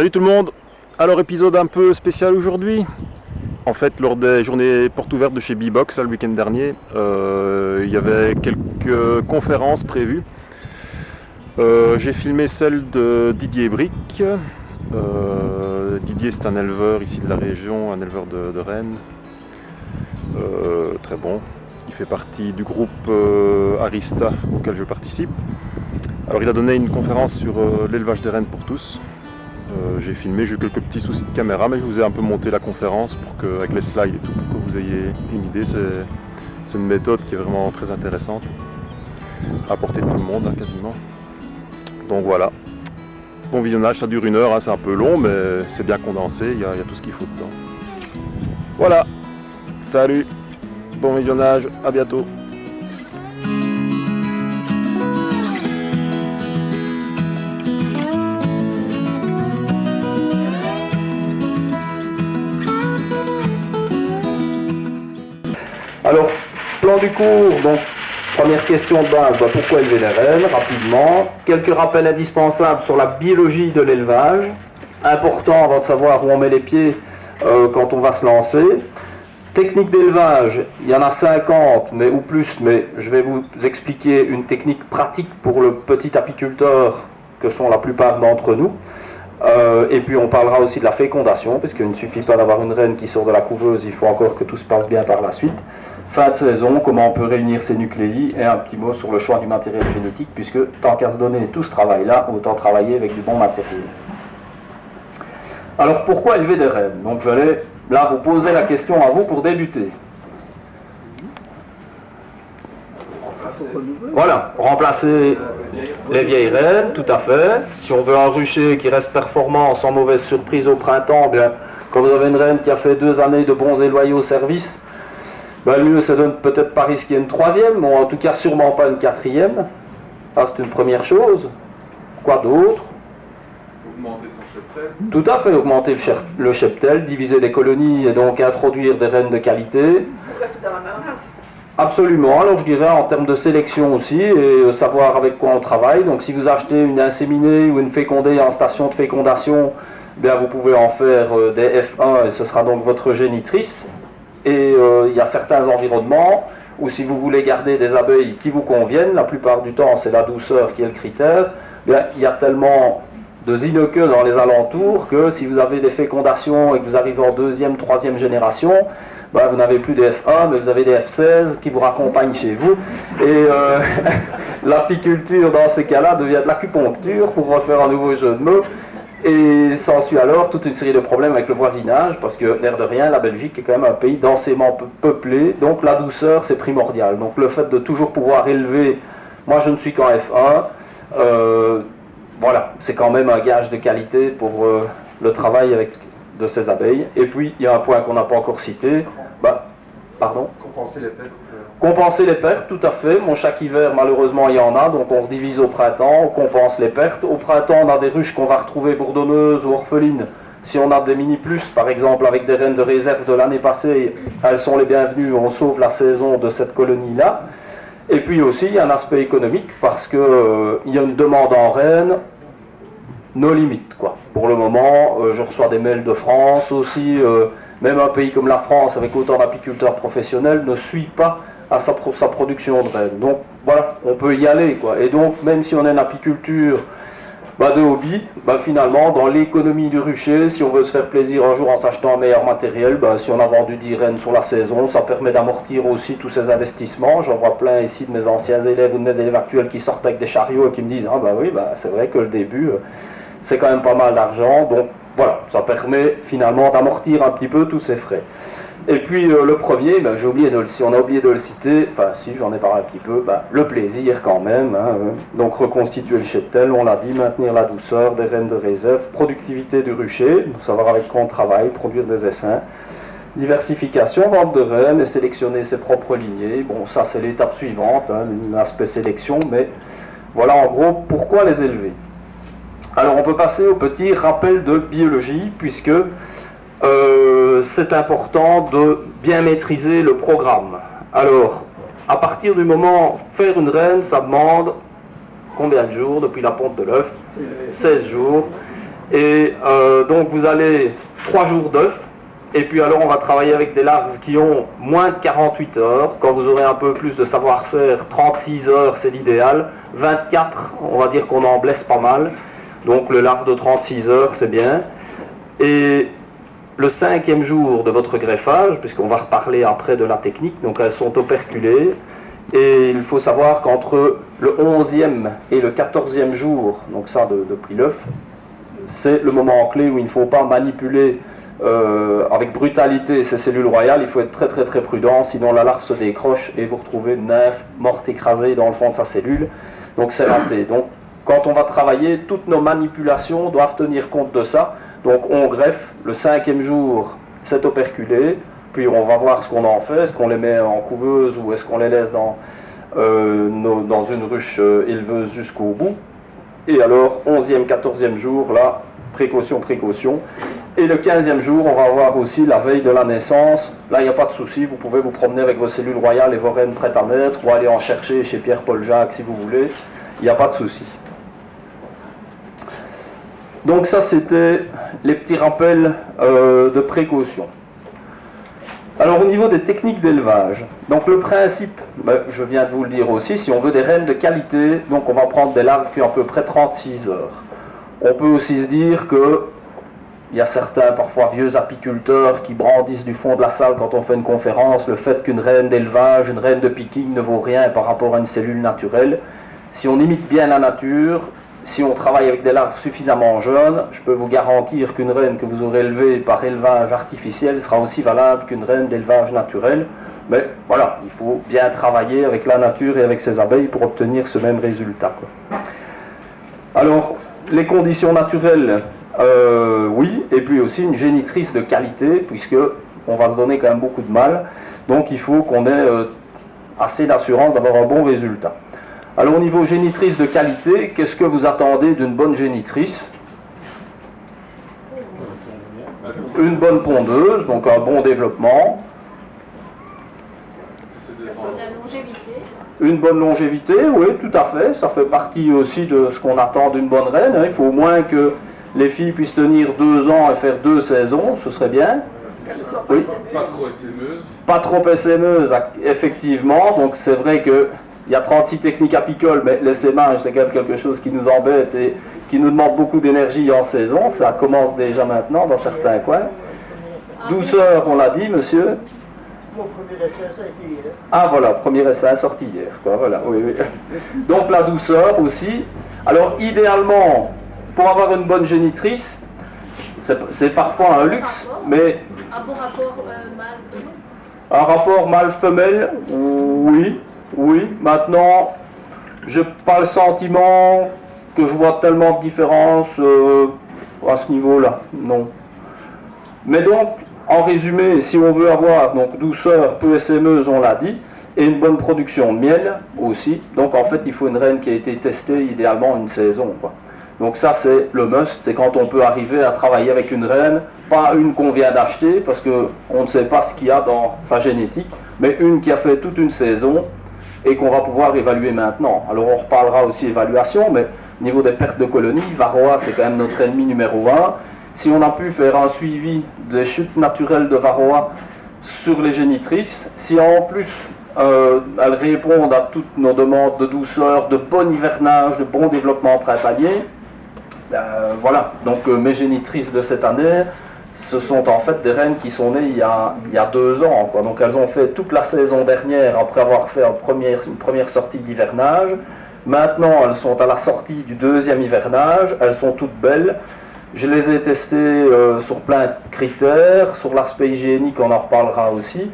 Salut tout le monde. Alors épisode un peu spécial aujourd'hui. En fait, lors des journées portes ouvertes de chez B-Box là, le week-end dernier, il y avait quelques conférences prévues. J'ai filmé celle de Didier Brick. Didier, c'est un éleveur ici de la région, un éleveur de rennes. Très bon. Il fait partie du groupe Arista auquel je participe. Alors il a donné une conférence sur l'élevage des rennes pour tous. J'ai filmé, j'ai eu quelques petits soucis de caméra, mais je vous ai un peu monté la conférence pour que, avec les slides et tout, pour que vous ayez une idée. C'est une méthode qui est vraiment très intéressante, à portée de tout le monde, hein, quasiment. Donc voilà, bon visionnage, ça dure 1 heure, hein, c'est un peu long, mais c'est bien condensé, il y a tout ce qu'il faut dedans. Voilà, salut, bon visionnage, à bientôt. Alors, plan du cours, donc première question de base, pourquoi élever les rennes, rapidement. Quelques rappels indispensables sur la biologie de l'élevage, important avant de savoir où on met les pieds quand on va se lancer. Technique d'élevage, il y en a 50 ou plus, mais je vais vous expliquer une technique pratique pour le petit apiculteur que sont la plupart d'entre nous. Et puis on parlera aussi de la fécondation, puisqu'il ne suffit pas d'avoir une reine qui sort de la couveuse, il faut encore que tout se passe bien par la suite. Fin de saison, comment on peut réunir ces nucléi, et un petit mot sur le choix du matériel génétique, puisque tant qu'à se donner tout ce travail-là, autant travailler avec du bon matériel. Alors pourquoi élever des rennes? Donc je vais là vous poser la question à vous pour débuter. Voilà, remplacer les vieilles rennes, tout à fait. Si on veut un rucher qui reste performant sans mauvaise surprise au printemps, bien, quand vous avez une reine qui a fait 2 années de bons et loyaux services, ben, mieux c'est de peut-être pas risquer une 3e, ou en tout cas sûrement pas une 4e. Ça c'est une première chose. Quoi d'autre? Augmenter son cheptel. Tout à fait, augmenter le cheptel, diviser les colonies et donc introduire des rennes de qualité. On reste dans la même race. Absolument, alors je dirais en termes de sélection aussi, et savoir avec quoi on travaille. Donc si vous achetez une inséminée ou une fécondée en station de fécondation, bien vous pouvez en faire des F1 et ce sera donc votre génitrice. Et il y a certains environnements où si vous voulez garder des abeilles qui vous conviennent, la plupart du temps c'est la douceur qui est le critère, bien, il y a tellement de zynoqueux dans les alentours que si vous avez des fécondations et que vous arrivez en 2e, 3e génération, ben, vous n'avez plus des F1, mais vous avez des F16 qui vous raccompagnent chez vous. Et l'apiculture, dans ces cas-là, devient de l'acupuncture, pour refaire un nouveau jeu de mots. Et s'ensuit alors toute une série de problèmes avec le voisinage, parce que, l'air de rien, la Belgique est quand même un pays densément peuplé, donc la douceur, c'est primordial. Donc le fait de toujours pouvoir élever, moi je ne suis qu'en F1, voilà, c'est quand même un gage de qualité pour le travail de ces abeilles. Et puis, il y a un point qu'on n'a pas encore cité. Pardon ? Compenser les pertes. Compenser les pertes, tout à fait. Chaque hiver, malheureusement, il y en a. Donc, on redivise au printemps, on compense les pertes. Au printemps, on a des ruches qu'on va retrouver bourdonneuses ou orphelines. Si on a des mini-plus, par exemple, avec des rennes de réserve de l'année passée, elles sont les bienvenues. On sauve la saison de cette colonie-là. Et puis aussi, il y a un aspect économique, parce qu'il y a une demande en rennes, nos limites, quoi. Pour le moment, je reçois des mails de France aussi, même un pays comme la France, avec autant d'apiculteurs professionnels, ne suit pas à sa production de rennes. Donc voilà, on peut y aller, quoi. Et donc, même si on a une apiculture de hobby, finalement, dans l'économie du rucher, si on veut se faire plaisir un jour en s'achetant un meilleur matériel, si on a vendu 10 rennes sur la saison, ça permet d'amortir aussi tous ces investissements. J'en vois plein ici de mes anciens élèves ou de mes élèves actuels qui sortent avec des chariots et qui me disent « Ah oui, c'est vrai que le début, c'est quand même pas mal d'argent. » Donc voilà, ça permet finalement d'amortir un petit peu tous ces frais. Et puis le premier, si on a oublié de le citer, enfin si j'en ai parlé un petit peu, le plaisir quand même, hein, donc reconstituer le cheptel, on l'a dit, maintenir la douceur, des rennes de réserve, productivité du rucher, savoir avec quoi on travaille, produire des essaims, diversification, vente de rennes et sélectionner ses propres lignées. Bon, ça c'est l'étape suivante, hein, l'aspect sélection, mais voilà en gros pourquoi les élever. Alors on peut passer au petit rappel de biologie, puisque c'est important de bien maîtriser le programme. Alors, à partir du moment, faire une reine, ça demande combien de jours depuis la ponte de l'œuf? 16 jours. Et donc vous allez 3 jours d'œufs, et puis alors on va travailler avec des larves qui ont moins de 48 heures. Quand vous aurez un peu plus de savoir-faire, 36 heures c'est l'idéal. 24, on va dire qu'on en blesse pas mal. Donc le larve de 36 heures c'est bien. Et le 5e jour de votre greffage, puisqu'on va reparler après de la technique, donc elles sont operculées. Et il faut savoir qu'entre le 11e et le 14e jour, donc ça depuis l'œuf, c'est le moment clé où il ne faut pas manipuler avec brutalité ces cellules royales. Il faut être très très très prudent, sinon la larve se décroche et vous retrouvez une nymphe morte écrasée dans le fond de sa cellule. Donc c'est raté. Donc quand on va travailler, toutes nos manipulations doivent tenir compte de ça. Donc on greffe, le 5e jour c'est operculé, puis on va voir ce qu'on en fait, est-ce qu'on les met en couveuse ou est-ce qu'on les laisse dans une ruche éleveuse jusqu'au bout. Et alors 11e, 14e jour, là, précaution, précaution. Et le 15e jour, on va voir aussi la veille de la naissance. Là, il n'y a pas de souci, vous pouvez vous promener avec vos cellules royales et vos reines prêtes à naître, ou aller en chercher chez Pierre-Paul Jacques si vous voulez. Il n'y a pas de souci. Donc ça, c'était les petits rappels de précaution. Alors au niveau des techniques d'élevage, donc le principe, je viens de vous le dire aussi, si on veut des reines de qualité, donc on va prendre des larves qui ont à peu près 36 heures. On peut aussi se dire que il y a certains parfois vieux apiculteurs qui brandissent du fond de la salle quand on fait une conférence le fait qu'une reine d'élevage, une reine de picking ne vaut rien par rapport à une cellule naturelle. Si on imite bien la nature, si on travaille avec des larves suffisamment jeunes, je peux vous garantir qu'une reine que vous aurez élevée par élevage artificiel sera aussi valable qu'une reine d'élevage naturel. Mais voilà, il faut bien travailler avec la nature et avec ses abeilles pour obtenir ce même résultat, quoi. Alors, les conditions naturelles, oui, et puis aussi une génitrice de qualité, puisque on va se donner quand même beaucoup de mal. Donc il faut qu'on ait assez d'assurance d'avoir un bon résultat. Alors au niveau génitrice de qualité, qu'est-ce que vous attendez d'une bonne génitrice? Une bonne pondeuse, donc un bon développement. La longévité. Une bonne longévité, oui, tout à fait. Ça fait partie aussi de ce qu'on attend d'une bonne reine. Il faut au moins que les filles puissent tenir 2 ans et faire 2 saisons, ce serait bien. Oui. Pas trop essaimeuse. Pas trop essaimeuse, effectivement. Donc c'est vrai que il y a 36 techniques apicoles, mais l'essaimage, c'est quand même quelque chose qui nous embête et qui nous demande beaucoup d'énergie en saison. Ça commence déjà maintenant dans certains coins. Douceur, on l'a dit, monsieur. Mon premier essai, ça a été hier. Ah voilà, premier essai sorti hier, quoi, voilà, oui, oui. Donc la douceur aussi. Alors idéalement, pour avoir une bonne génitrice, c'est parfois un luxe, mais Un bon rapport mâle-femelle. un rapport mâle-femelle, oui. Oui, maintenant, j'ai pas le sentiment que je vois tellement de différence à ce niveau-là, non. Mais donc, en résumé, si on veut avoir donc douceur, peu essaimeuse, on l'a dit, et une bonne production de miel aussi, donc en fait, il faut une reine qui a été testée idéalement une saison, quoi. Donc ça, c'est le must, c'est quand on peut arriver à travailler avec une reine, pas une qu'on vient d'acheter, parce qu'on ne sait pas ce qu'il y a dans sa génétique, mais une qui a fait toute une saison, et qu'on va pouvoir évaluer maintenant. Alors on reparlera aussi évaluation, mais au niveau des pertes de colonies, Varroa c'est quand même notre ennemi numéro 1. Si on a pu faire un suivi des chutes naturelles de Varroa sur les génitrices, si en plus elles répondent à toutes nos demandes de douceur, de bon hivernage, de bon développement printanier, voilà, donc mes génitrices de cette année, ce sont en fait des reines qui sont nées il y a 2 ans, quoi. Donc elles ont fait toute la saison dernière après avoir fait une première sortie d'hivernage. Maintenant elles sont à la sortie du 2e hivernage, elles sont toutes belles. Je les ai testées sur plein de critères, sur l'aspect hygiénique on en reparlera aussi.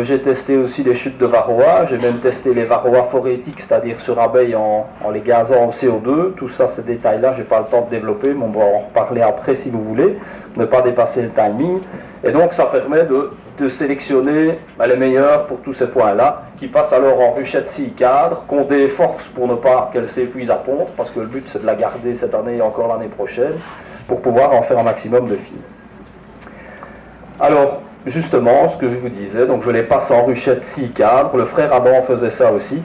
J'ai testé aussi les chutes de varroa, j'ai même testé les varroas phorétiques, c'est-à-dire sur abeilles en les gazant au CO2. Tout ça, ces détails-là, je n'ai pas le temps de développer, mais on va en reparler après si vous voulez, ne pas dépasser le timing. Et donc ça permet de sélectionner les meilleurs pour tous ces points-là, qui passent alors en ruchette 6 cadres, qu'on déforce pour ne pas qu'elle s'épuise à pondre, parce que le but c'est de la garder cette année et encore l'année prochaine, pour pouvoir en faire un maximum de filles. Alors, justement, ce que je vous disais, donc je les passe en ruchette 6 cadres, le frère Adam faisait ça aussi.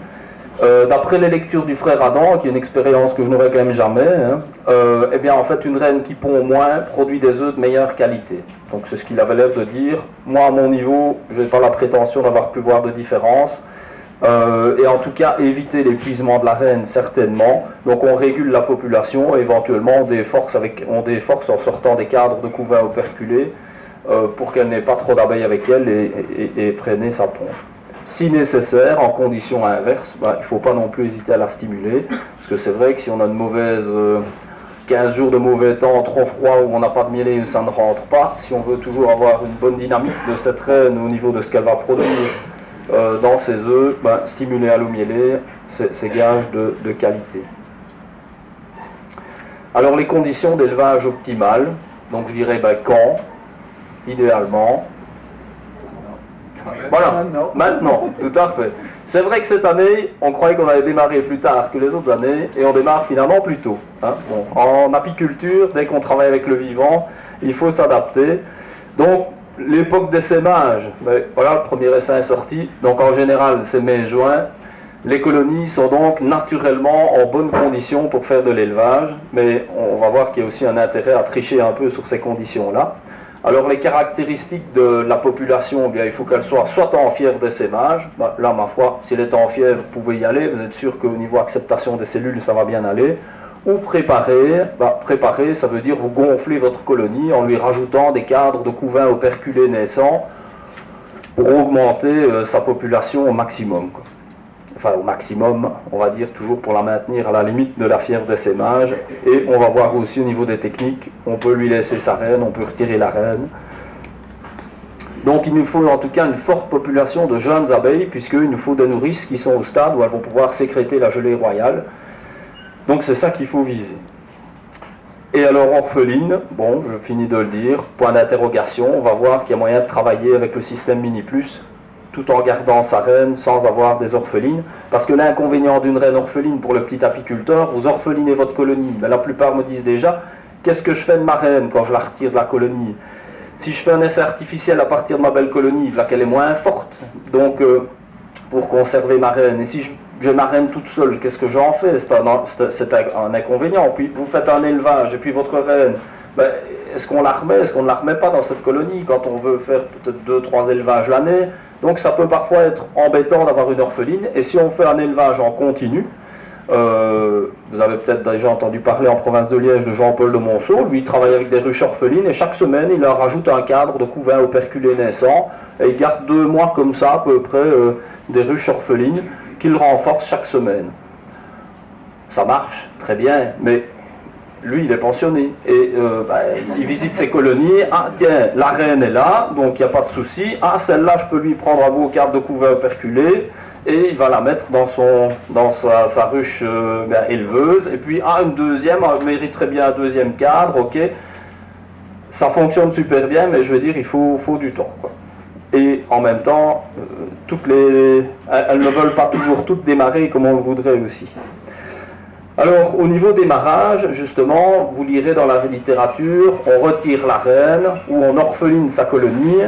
D'après les lectures du frère Adam, qui est une expérience que je n'aurais quand même jamais, hein, eh bien en fait une reine qui pond moins produit des œufs de meilleure qualité. Donc c'est ce qu'il avait l'air de dire. Moi à mon niveau, je n'ai pas la prétention d'avoir pu voir de différence. Et en tout cas éviter l'épuisement de la reine certainement. Donc on régule la population et éventuellement on déforce en sortant des cadres de couvain operculés pour qu'elle n'ait pas trop d'abeilles avec elle et freiner sa ponte. Si nécessaire, en condition inverse, il ne faut pas non plus hésiter à la stimuler, parce que c'est vrai que si on a 15 jours de mauvais temps, trop froid, où on n'a pas de mielé, ça ne rentre pas. Si on veut toujours avoir une bonne dynamique de cette reine au niveau de ce qu'elle va produire dans ses œufs, stimuler à l'eau mielée, c'est gage de qualité. Alors les conditions d'élevage optimales, donc je dirais quand, idéalement. Voilà, maintenant, tout à fait. C'est vrai que cette année, on croyait qu'on allait démarrer plus tard que les autres années, et on démarre finalement plus tôt. Hein. Bon, en apiculture, dès qu'on travaille avec le vivant, il faut s'adapter. Donc, l'époque d'essaimage, voilà, le premier essaim est sorti, donc en général, c'est mai-juin. Les colonies sont donc naturellement en bonne condition pour faire de l'élevage, mais on va voir qu'il y a aussi un intérêt à tricher un peu sur ces conditions-là. Alors les caractéristiques de la population, il faut qu'elle soit en fièvre d'essaimage. Là, ma foi, si elle est en fièvre, vous pouvez y aller, vous êtes sûr qu'au niveau acceptation des cellules, ça va bien aller. Ou préparer, préparer, ça veut dire vous gonflez votre colonie en lui rajoutant des cadres de couvain operculés naissants pour augmenter sa population au maximum. Enfin au maximum, on va dire toujours pour la maintenir à la limite de la fièvre d'essaimage. Et on va voir aussi au niveau des techniques, on peut lui laisser sa reine, on peut retirer la reine. Donc il nous faut en tout cas une forte population de jeunes abeilles, puisqu'il nous faut des nourrices qui sont au stade où elles vont pouvoir sécréter la gelée royale. Donc c'est ça qu'il faut viser. Et alors orpheline, bon, je finis de le dire, point d'interrogation, on va voir qu'il y a moyen de travailler avec le système Mini Plus, tout en gardant sa reine sans avoir des orphelines, parce que l'inconvénient d'une reine orpheline pour le petit apiculteur, vous orphelinez votre colonie, mais la plupart me disent déjà, qu'est-ce que je fais de ma reine quand je la retire de la colonie? Si je fais un essai artificiel à partir de ma belle colonie, là qu'elle est moins forte, donc pour conserver ma reine, et si j'ai ma reine toute seule, qu'est-ce que j'en fais? C'est un inconvénient. Puis vous faites un élevage, et puis votre reine, est-ce qu'on la remet, est-ce qu'on ne la remet pas dans cette colonie quand on veut faire peut-être 2-3 élevages l'année? Donc ça peut parfois être embêtant d'avoir une orpheline, et si on fait un élevage en continu, vous avez peut-être déjà entendu parler en province de Liège de Jean-Paul de Monceau, lui il travaille avec des ruches orphelines, et chaque semaine il leur rajoute un cadre de couvain operculé naissant, et il garde 2 mois comme ça à peu près des ruches orphelines qu'il renforce chaque semaine. Ça marche très bien, mais lui il est pensionné et il visite ses colonies. Ah tiens, la reine est là, donc il n'y a pas de souci. Ah celle-là je peux lui prendre un beau cadre de couvain operculé et il va la mettre dans sa ruche éleveuse. Et puis une deuxième, elle mérite très bien un deuxième cadre, ok. Ça fonctionne super bien, mais je veux dire il faut du temps, quoi. Et en même temps, elles ne veulent pas toujours toutes démarrer comme on le voudrait aussi. Alors, au niveau démarrage, justement, vous lirez dans la littérature, on retire la reine, ou on orpheline sa colonie,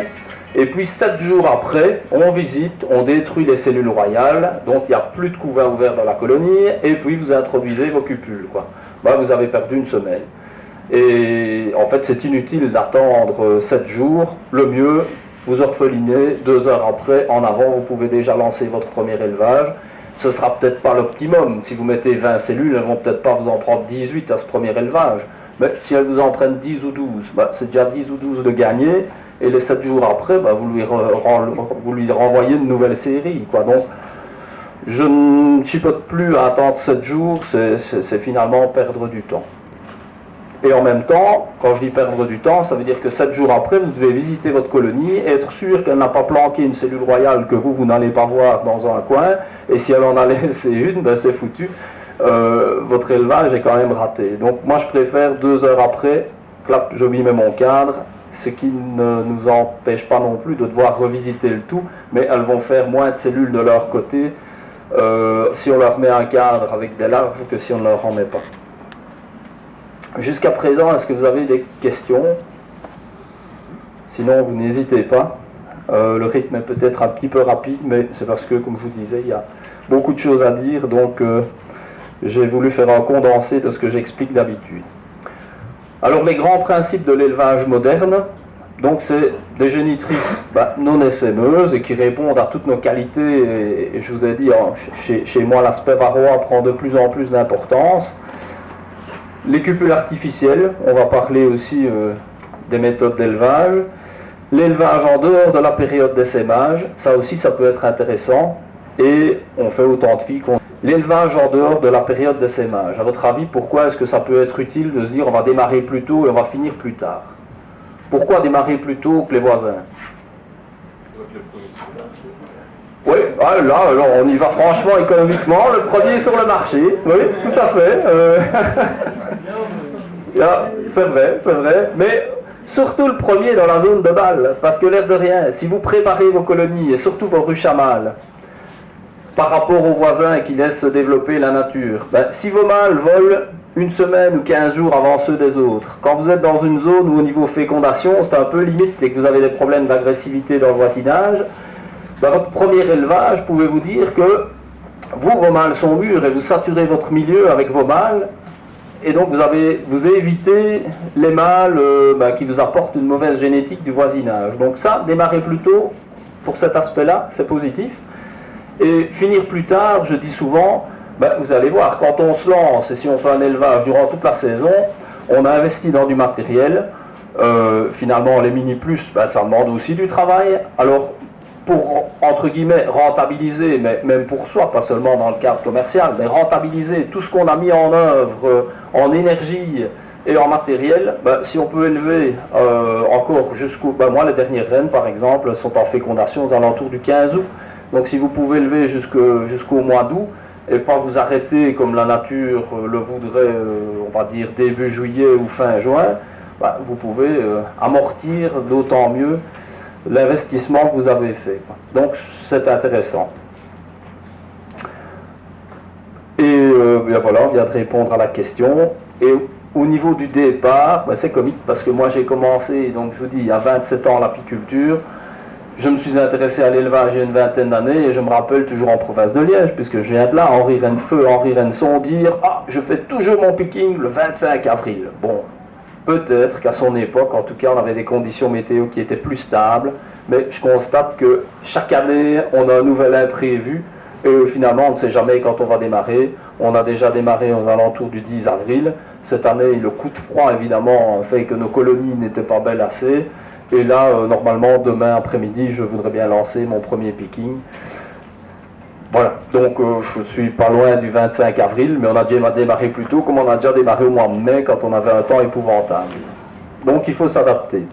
et puis 7 jours après, on visite, on détruit les cellules royales, donc il n'y a plus de couvain ouvert dans la colonie, et puis vous introduisez vos cupules, quoi. Vous avez perdu une semaine. Et en fait, c'est inutile d'attendre 7 jours, le mieux, vous orphelinez, 2 heures après, en avant, vous pouvez déjà lancer votre premier élevage. Ce sera peut-être pas l'optimum. Si vous mettez 20 cellules, elles vont peut-être pas vous en prendre 18 à ce premier élevage. Mais si elles vous en prennent 10 ou 12, c'est déjà 10 ou 12 de gagner. Et les 7 jours après, vous lui renvoyez une nouvelle série, quoi. Donc, je ne chipote plus à attendre 7 jours, c'est finalement perdre du temps. Et en même temps, quand je dis perdre du temps, ça veut dire que 7 jours après, vous devez visiter votre colonie et être sûr qu'elle n'a pas planqué une cellule royale que vous n'allez pas voir dans un coin. Et si elle en a laissé une, c'est foutu. Votre élevage est quand même raté. Donc moi, je préfère 2 heures après, clap, je lui mets mon cadre, ce qui ne nous empêche pas non plus de devoir revisiter le tout, mais elles vont faire moins de cellules de leur côté si on leur met un cadre avec des larves que si on ne leur en met pas. Jusqu'à présent, est-ce que vous avez des questions? Sinon, vous n'hésitez pas Le rythme est peut-être un petit peu rapide, mais c'est parce que, comme je vous disais, il y a beaucoup de choses à dire, donc j'ai voulu faire un condensé de ce que j'explique d'habitude. Alors les grands principes de l'élevage moderne, donc c'est des génitrices non essaimeuses et qui répondent à toutes nos qualités, et je vous ai dit, chez moi l'aspect varroa prend de plus en plus d'importance. Les cupules artificielles, on va parler aussi des méthodes d'élevage. L'élevage en dehors de la période d'essaimage, ça aussi ça peut être intéressant, et on fait autant de filles qu'on... L'élevage en dehors de la période d'essaimage, à votre avis, pourquoi est-ce que ça peut être utile de se dire on va démarrer plus tôt et on va finir plus tard? Pourquoi démarrer plus tôt que les voisins? Oui, là alors on y va franchement économiquement, le premier sur le marché, oui, tout à fait. C'est vrai, mais surtout le premier dans la zone de balle, parce que l'air de rien, si vous préparez vos colonies et surtout vos ruches à mâles, par rapport aux voisins qui laissent se développer la nature, si vos mâles volent une semaine ou 15 jours avant ceux des autres, quand vous êtes dans une zone où au niveau fécondation c'est un peu limite et que vous avez des problèmes d'agressivité dans le voisinage, votre premier élevage, pouvez-vous dire que vos mâles sont mûrs et vous saturez votre milieu avec vos mâles, et donc vous évitez les mâles qui vous apportent une mauvaise génétique du voisinage. Donc ça, démarrer plus tôt pour cet aspect-là, c'est positif. Et finir plus tard, je dis souvent, vous allez voir, quand on se lance et si on fait un élevage durant toute la saison, on a investi dans du matériel. Finalement, les mini-plus, ça demande aussi du travail. Alors, pour, entre guillemets, rentabiliser, mais même pour soi, pas seulement dans le cadre commercial, mais rentabiliser tout ce qu'on a mis en œuvre en énergie et en matériel, si on peut élever encore jusqu'au... moi, les dernières reines, par exemple, sont en fécondation aux alentours du 15 août. Donc si vous pouvez élever jusqu'au mois d'août, et pas vous arrêter comme la nature le voudrait, on va dire début juillet ou fin juin, vous pouvez amortir d'autant mieux l'investissement que vous avez fait. Donc c'est intéressant. Et voilà, on vient de répondre à la question. Et au niveau du départ, c'est comique parce que moi j'ai commencé, donc je vous dis, il y a 27 ans l'apiculture. Je me suis intéressé à l'élevage il y a une vingtaine d'années et je me rappelle toujours en province de Liège, puisque je viens de là, Henri Rennefeu, Henri Renneson dire « Ah, je fais toujours mon picking le 25 avril ». Bon, peut-être qu'à son époque, en tout cas, on avait des conditions météo qui étaient plus stables, mais je constate que chaque année, on a un nouvel imprévu et finalement, on ne sait jamais quand on va démarrer. On a déjà démarré aux alentours du 10 avril. Cette année, le coup de froid, évidemment, fait que nos colonies n'étaient pas belles assez. Et là, normalement, demain après-midi, je voudrais bien lancer mon premier picking. Voilà, donc je suis pas loin du 25 avril, mais on a déjà démarré plus tôt, comme on a déjà démarré au mois de mai, quand on avait un temps épouvantable. Donc il faut s'adapter.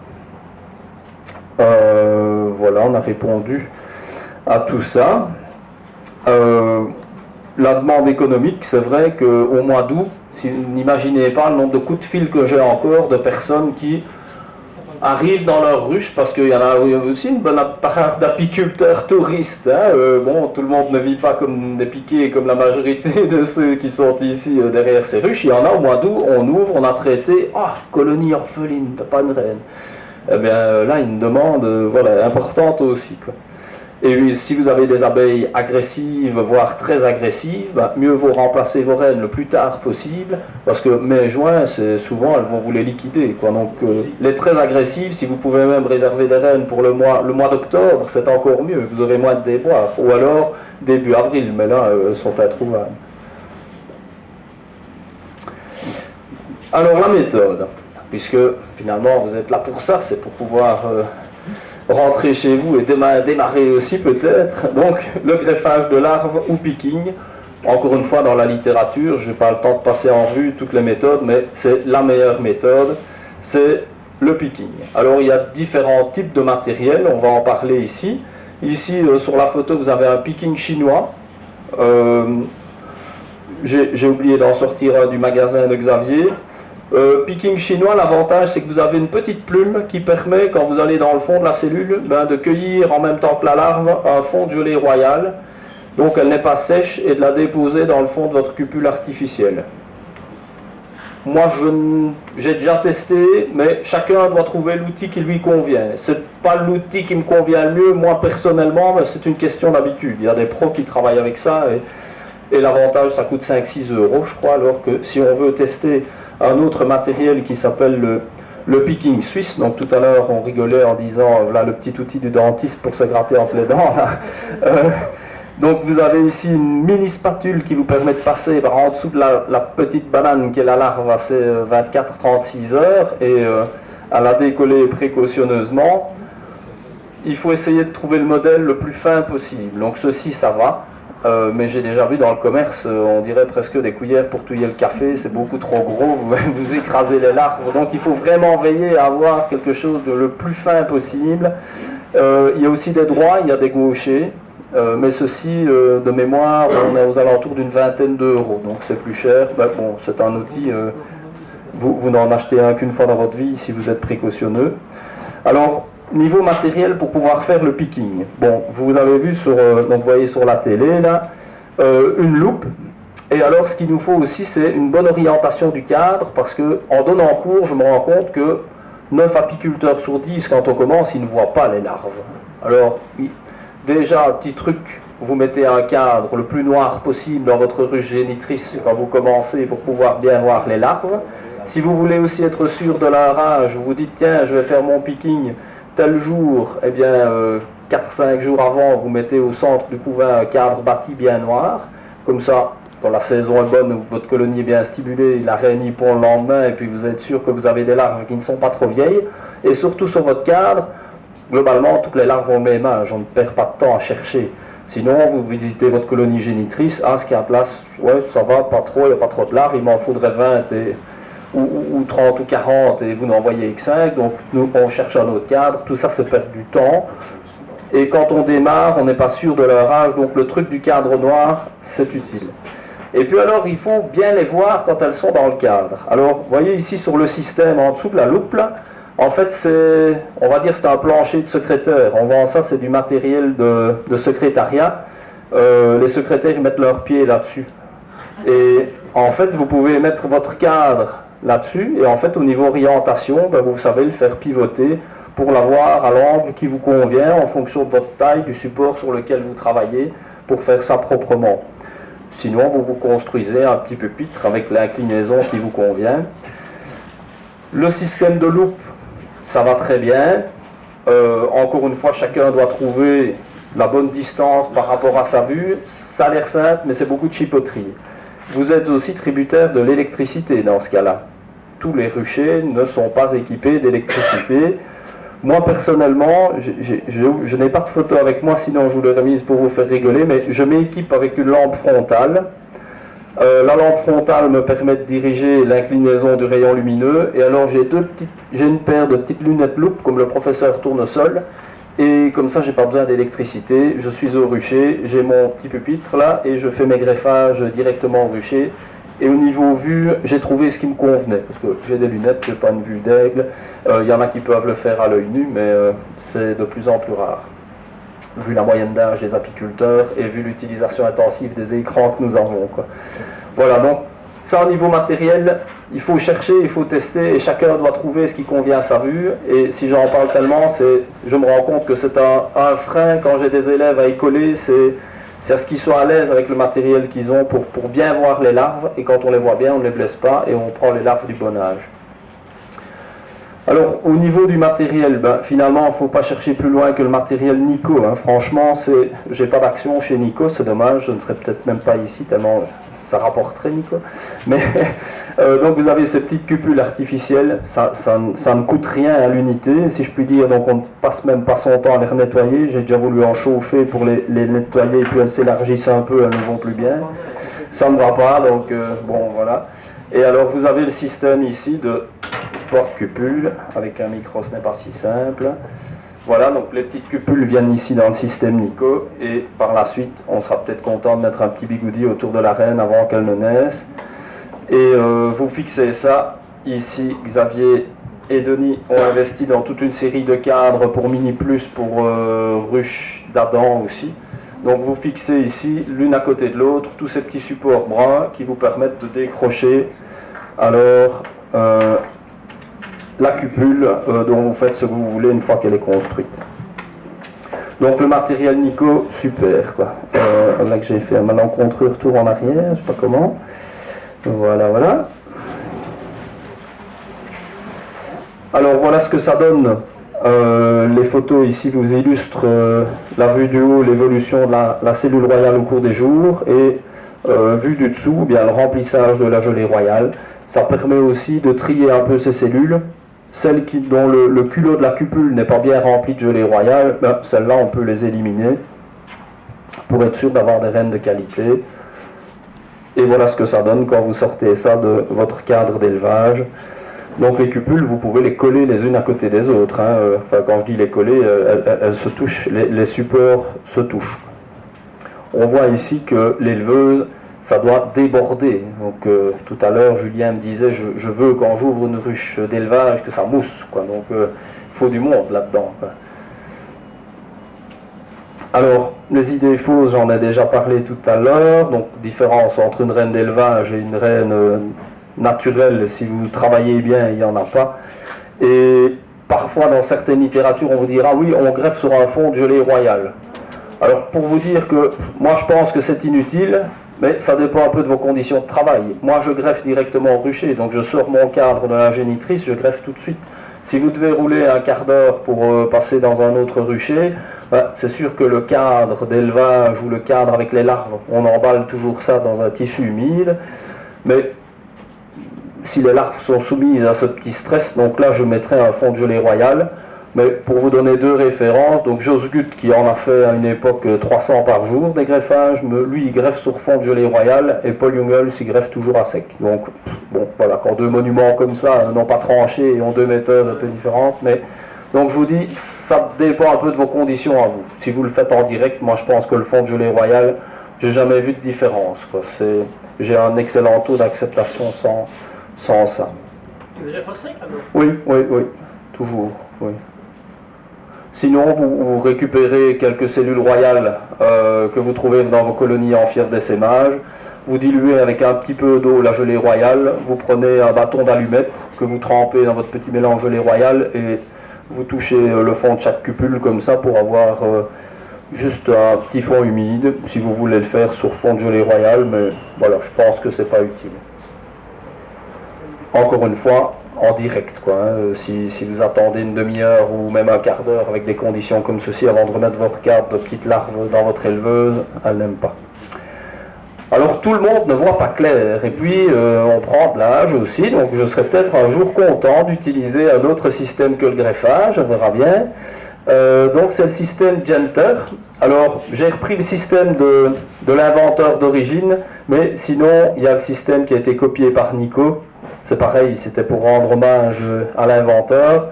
Voilà, on a répondu à tout ça. La demande économique, c'est vrai qu'au mois d'août, si vous n'imaginez pas le nombre de coups de fil que j'ai encore de personnes qui arrivent dans leur ruche, parce qu'il y en a aussi une bonne part d'apiculteurs touristes. Bon, tout le monde ne vit pas comme des piquets, comme la majorité de ceux qui sont ici derrière ces ruches. Il y en a au mois d'août, on ouvre, on a traité, colonie orpheline, t'as pas une reine. Eh bien là, une demande importante aussi, quoi. Et si vous avez des abeilles agressives, voire très agressives, mieux vaut remplacer vos reines le plus tard possible, parce que mai-juin, souvent, elles vont vous les liquider, quoi. Donc, les très agressives, si vous pouvez même réserver des reines pour le mois d'octobre, c'est encore mieux, vous aurez moins de déboires. Ou alors, début avril, mais là, elles sont introuvables. Alors, la méthode, puisque finalement, vous êtes là pour ça, c'est pour pouvoir... rentrer chez vous et démarrer aussi peut-être. Donc le greffage de larves ou picking, encore une fois dans la littérature, je n'ai pas le temps de passer en revue toutes les méthodes, mais c'est la meilleure méthode, c'est le picking. Alors il y a différents types de matériel, on va en parler ici. Ici sur la photo vous avez un picking chinois. J'ai oublié d'en sortir un du magasin de Xavier. Picking chinois, l'avantage c'est que vous avez une petite plume qui permet, quand vous allez dans le fond de la cellule, de cueillir en même temps que la larve un fond de gelée royale, donc elle n'est pas sèche, et de la déposer dans le fond de votre cupule artificielle. moi j'ai déjà testé, mais chacun doit trouver l'outil qui lui convient. C'est pas l'outil qui me convient le mieux, moi personnellement, mais c'est une question d'habitude. Il y a des pros qui travaillent avec ça et l'avantage, ça coûte 5-6 euros, je crois, alors que si on veut tester un autre matériel qui s'appelle le picking suisse, donc tout à l'heure on rigolait en disant, voilà le petit outil du dentiste pour se gratter entre les dents, là. Donc vous avez ici une mini spatule qui vous permet de passer par en dessous de la petite banane qui est la larve à ces 24-36 heures et à la décoller précautionneusement. Il faut essayer de trouver le modèle le plus fin possible. Donc ceci ça va, mais j'ai déjà vu dans le commerce, on dirait presque des cuillères pour touiller le café, c'est beaucoup trop gros, vous écrasez les larves. Donc il faut vraiment veiller à avoir quelque chose de le plus fin possible. Il y a aussi des droits, il y a des gauchers. Mais ceci, de mémoire, on est aux alentours d'une vingtaine d'euros, donc c'est plus cher. Ben, bon, c'est un outil, vous n'en achetez un qu'une fois dans votre vie si vous êtes précautionneux. Alors, niveau matériel pour pouvoir faire le picking. Bon, vous avez vu sur, donc vous voyez sur la télé là, une loupe. Et alors, ce qu'il nous faut aussi, c'est une bonne orientation du cadre, parce que en donnant cours, je me rends compte que 9 apiculteurs sur 10, quand on commence, ils ne voient pas les larves. Alors, déjà, un petit truc, vous mettez un cadre le plus noir possible dans votre ruche génitrice quand vous commencez pour pouvoir bien voir les larves. Si vous voulez aussi être sûr de leur âge, vous vous dites, tiens, je vais faire mon picking tel jour, eh bien, 4-5 jours avant, vous mettez au centre du couvain un cadre bâti bien noir. Comme ça, quand la saison est bonne, votre colonie est bien stimulée, la reine y pond le lendemain, et puis vous êtes sûr que vous avez des larves qui ne sont pas trop vieilles. Et surtout sur votre cadre, globalement, toutes les larves ont le même âge, on ne perd pas de temps à chercher. Sinon, vous visitez votre colonie génitrice, ce qui est en place, ouais, ça va, pas trop, il n'y a pas trop de larves, il m'en faudrait 20 ou 30 ou 40 et vous n'en voyez que 5, donc nous, on cherche un autre cadre, tout ça, c'est perdre du temps. Et quand on démarre, on n'est pas sûr de leur âge, donc le truc du cadre noir, c'est utile. Et puis alors, il faut bien les voir quand elles sont dans le cadre. Alors, vous voyez ici sur le système, en dessous de la loupe, là, en fait, on va dire c'est un plancher de secrétaire. On vend ça, c'est du matériel de secrétariat. Les secrétaires, ils mettent leurs pieds là-dessus. Et en fait, vous pouvez mettre votre cadre là-dessus. Et en fait, au niveau orientation, ben, vous savez le faire pivoter pour l'avoir à l'angle qui vous convient en fonction de votre taille, du support sur lequel vous travaillez, pour faire ça proprement. Sinon, vous vous construisez un petit pupitre avec l'inclinaison qui vous convient. Le système de loupe, ça va très bien. Encore une fois, chacun doit trouver la bonne distance par rapport à sa vue. Ça a l'air simple, mais c'est beaucoup de chipoterie. Vous êtes aussi tributaire de l'électricité dans ce cas-là. Tous les ruchers ne sont pas équipés d'électricité. Moi, personnellement, je n'ai pas de photo avec moi, sinon je vous l'aurais mise pour vous faire rigoler, mais je m'équipe avec une lampe frontale. La lampe frontale me permet de diriger l'inclinaison du rayon lumineux, et alors j'ai une paire de petites lunettes loupe comme le professeur Tournesol, et comme ça j'ai pas besoin d'électricité, je suis au rucher, j'ai mon petit pupitre là, et je fais mes greffages directement au rucher, et au niveau vue, j'ai trouvé ce qui me convenait, parce que j'ai des lunettes, j'ai pas une vue d'aigle, il y en a qui peuvent le faire à l'œil nu, mais c'est de plus en plus rare, vu la moyenne d'âge des apiculteurs et vu l'utilisation intensive des écrans que nous avons, quoi. Voilà, donc ça au niveau matériel, il faut chercher, il faut tester, et chacun doit trouver ce qui convient à sa vue. Et si j'en parle tellement, je me rends compte que c'est un frein quand j'ai des élèves à écoler, c'est à ce qu'ils soient à l'aise avec le matériel qu'ils ont pour bien voir les larves, et quand on les voit bien, on ne les blesse pas, et on prend les larves du bon âge. Alors, au niveau du matériel, ben, finalement, il ne faut pas chercher plus loin que le matériel Nico. Hein. Franchement, j'ai pas d'action chez Nico, c'est dommage, je ne serais peut-être même pas ici, tellement ça rapporterait Nico. Mais, donc vous avez ces petites cupules artificielles, ça ne coûte rien à l'unité, si je puis dire, donc on ne passe même pas son temps à les renettoyer. J'ai déjà voulu en chauffer pour les nettoyer, et puis elles s'élargissent un peu, elles ne vont plus bien. Ça ne va pas, donc bon, voilà. Et alors vous avez le système ici de porte-cupule, avec un micro, ce n'est pas si simple. Voilà, donc les petites cupules viennent ici dans le système Nico, et par la suite, on sera peut-être content de mettre un petit bigoudi autour de la reine avant qu'elle ne naisse. Et vous fixez ça, ici, Xavier et Denis ont investi dans toute une série de cadres pour Mini Plus, pour ruche d'Adam aussi. Donc vous fixez ici, l'une à côté de l'autre, tous ces petits supports bruns qui vous permettent de décrocher Alors, la cupule dont vous faites ce que vous voulez une fois qu'elle est construite. Donc le matériel Nico, super quoi. Là que j'ai fait un malencontreux retour en arrière, je sais pas comment. Voilà, voilà. Alors voilà ce que ça donne. Les photos ici vous illustrent la vue du haut, l'évolution de la cellule royale au cours des jours, et vue du dessous, bien le remplissage de la gelée royale. Ça permet aussi de trier un peu ces cellules. Celles dont le culot de la cupule n'est pas bien rempli de gelée royale, ben, celles-là on peut les éliminer pour être sûr d'avoir des rennes de qualité. Et voilà ce que ça donne quand vous sortez ça de votre cadre d'élevage. Donc les cupules, vous pouvez les coller les unes à côté des autres. Hein. Enfin, quand je dis les coller, elles se touchent, les supports se touchent. On voit ici que l'éleveuse, ça doit déborder. Donc tout à l'heure, Julien me disait, je veux quand j'ouvre une ruche d'élevage que ça mousse, quoi. Donc il faut du monde là-dedans, quoi. Alors, les idées fausses, j'en ai déjà parlé tout à l'heure. Donc différence entre une reine d'élevage et une reine naturelle, si vous travaillez bien, il n'y en a pas. Et parfois, dans certaines littératures, on vous dira, oui, on greffe sur un fond de gelée royale. Alors, pour vous dire que moi, je pense que c'est inutile, mais ça dépend un peu de vos conditions de travail. Moi, je greffe directement au rucher, donc je sors mon cadre de la génitrice, je greffe tout de suite. Si vous devez rouler un quart d'heure pour passer dans un autre rucher, ben, c'est sûr que le cadre d'élevage ou le cadre avec les larves, on emballe toujours ça dans un tissu humide, mais si les larves sont soumises à ce petit stress, donc là je mettrai un fond de gelée royale. Mais pour vous donner deux références, donc Josgut qui en a fait à une époque 300 par jour des greffages, lui il greffe sur fond de gelée royale, et Paul Jungels il greffe toujours à sec. Donc bon voilà, quand deux monuments comme ça n'ont pas tranché et ont deux méthodes un peu différentes, mais donc je vous dis, ça dépend un peu de vos conditions à vous. Si vous le faites en direct, moi je pense que le fond de gelée royale, j'ai jamais vu de différence, quoi. J'ai un excellent taux d'acceptation sans ça. Tu greffes au sec alors? Oui, toujours, oui. Sinon, vous récupérez quelques cellules royales que vous trouvez dans vos colonies en fièvre d'essaimage, vous diluez avec un petit peu d'eau la gelée royale, vous prenez un bâton d'allumette que vous trempez dans votre petit mélange gelée royale et vous touchez le fond de chaque cupule comme ça pour avoir juste un petit fond humide, si vous voulez le faire sur fond de gelée royale, mais voilà, je pense que c'est pas utile. Encore une fois, en direct, quoi. Hein. Si vous attendez une demi-heure ou même un quart d'heure avec des conditions comme ceci avant de remettre votre carte de petite larve dans votre éleveuse, elle n'aime pas. Alors tout le monde ne voit pas clair, et puis on prend de l'âge aussi, donc je serais peut-être un jour content d'utiliser un autre système que le greffage, on verra bien. Donc c'est le système Genter. Alors j'ai repris le système de l'inventeur d'origine, mais sinon il y a le système qui a été copié par Nico. C'est pareil, c'était pour rendre hommage à l'inventeur,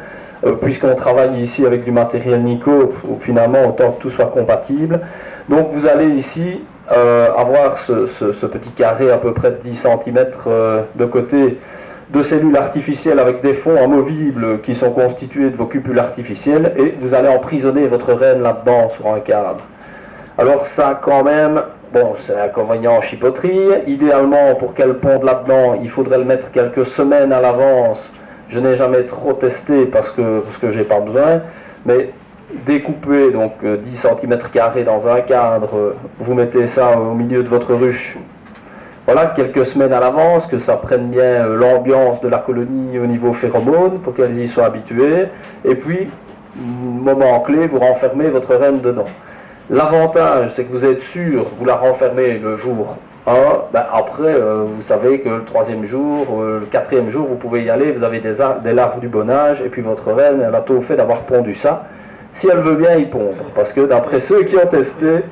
puisqu'on travaille ici avec du matériel Nico, finalement autant que tout soit compatible. Donc vous allez ici avoir ce petit carré à peu près de 10 cm de côté de cellules artificielles avec des fonds amovibles qui sont constitués de vos cupules artificielles, et vous allez emprisonner votre reine là-dedans sur un cadre. Alors ça quand même, bon, c'est un inconvénient en chipoterie. Idéalement, pour qu'elle ponde là-dedans, il faudrait le mettre quelques semaines à l'avance. Je n'ai jamais trop testé parce que j'ai pas besoin, mais découpez donc 10 cm² dans un cadre, vous mettez ça au milieu de votre ruche. Voilà, quelques semaines à l'avance, que ça prenne bien l'ambiance de la colonie au niveau phéromone, pour qu'elles y soient habituées. Et puis, moment clé, vous renfermez votre reine dedans. L'avantage, c'est que vous êtes sûr, vous la renfermez le jour 1, ben après, vous savez que le 3e jour, le 4e jour, vous pouvez y aller, vous avez des larves du bon âge, et puis votre reine, elle a tôt fait d'avoir pondu ça, si elle veut bien y pondre. Parce que d'après ceux qui ont testé,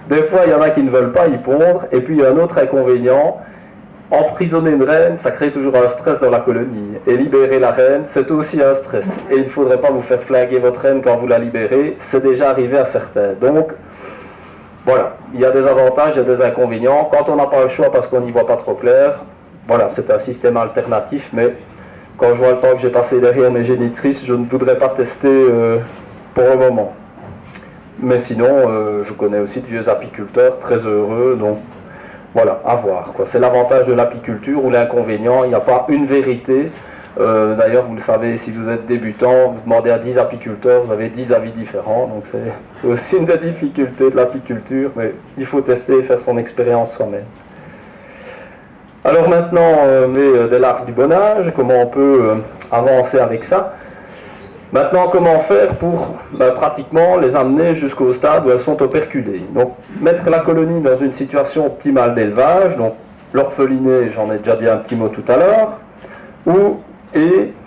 des fois il y en a qui ne veulent pas y pondre, et puis il y a un autre inconvénient, emprisonner une reine, ça crée toujours un stress dans la colonie, et libérer la reine, c'est aussi un stress, et il ne faudrait pas vous faire flinguer votre reine quand vous la libérez, c'est déjà arrivé à certains. Donc, voilà, il y a des avantages, il y a des inconvénients. Quand on n'a pas le choix parce qu'on n'y voit pas trop clair, voilà, c'est un système alternatif, mais quand je vois le temps que j'ai passé derrière mes génitrices, je ne voudrais pas tester pour le moment. Mais sinon, je connais aussi de vieux apiculteurs très heureux, donc Voilà, à voir, quoi. C'est l'avantage de l'apiculture ou l'inconvénient, il n'y a pas une vérité. D'ailleurs, vous le savez, si vous êtes débutant, vous demandez à 10 apiculteurs, vous avez 10 avis différents. Donc c'est aussi une des difficultés de l'apiculture, mais il faut tester et faire son expérience soi-même. Alors maintenant, des larves du bon âge, comment on peut avancer avec ça? Maintenant, comment faire pour pratiquement les amener jusqu'au stade où elles sont operculées? Donc, mettre la colonie dans une situation optimale d'élevage, donc l'orpheliner, j'en ai déjà dit un petit mot tout à l'heure,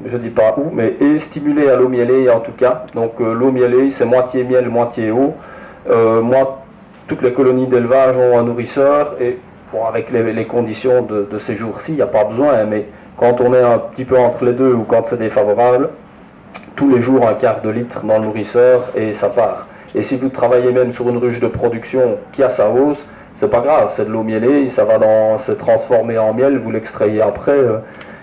je dis pas où, mais stimuler à l'eau mielée en tout cas. Donc l'eau mielée, c'est moitié miel, moitié eau. Toutes les colonies d'élevage ont un nourrisseur, et bon, avec les conditions de ces jours-ci, il n'y a pas besoin, mais quand on est un petit peu entre les deux ou quand c'est défavorable, tous les jours un quart de litre dans le nourrisseur et ça part. Et si vous travaillez même sur une ruche de production qui a sa hausse, c'est pas grave, c'est de l'eau mielée, ça va se transformer en miel, vous l'extrayez après,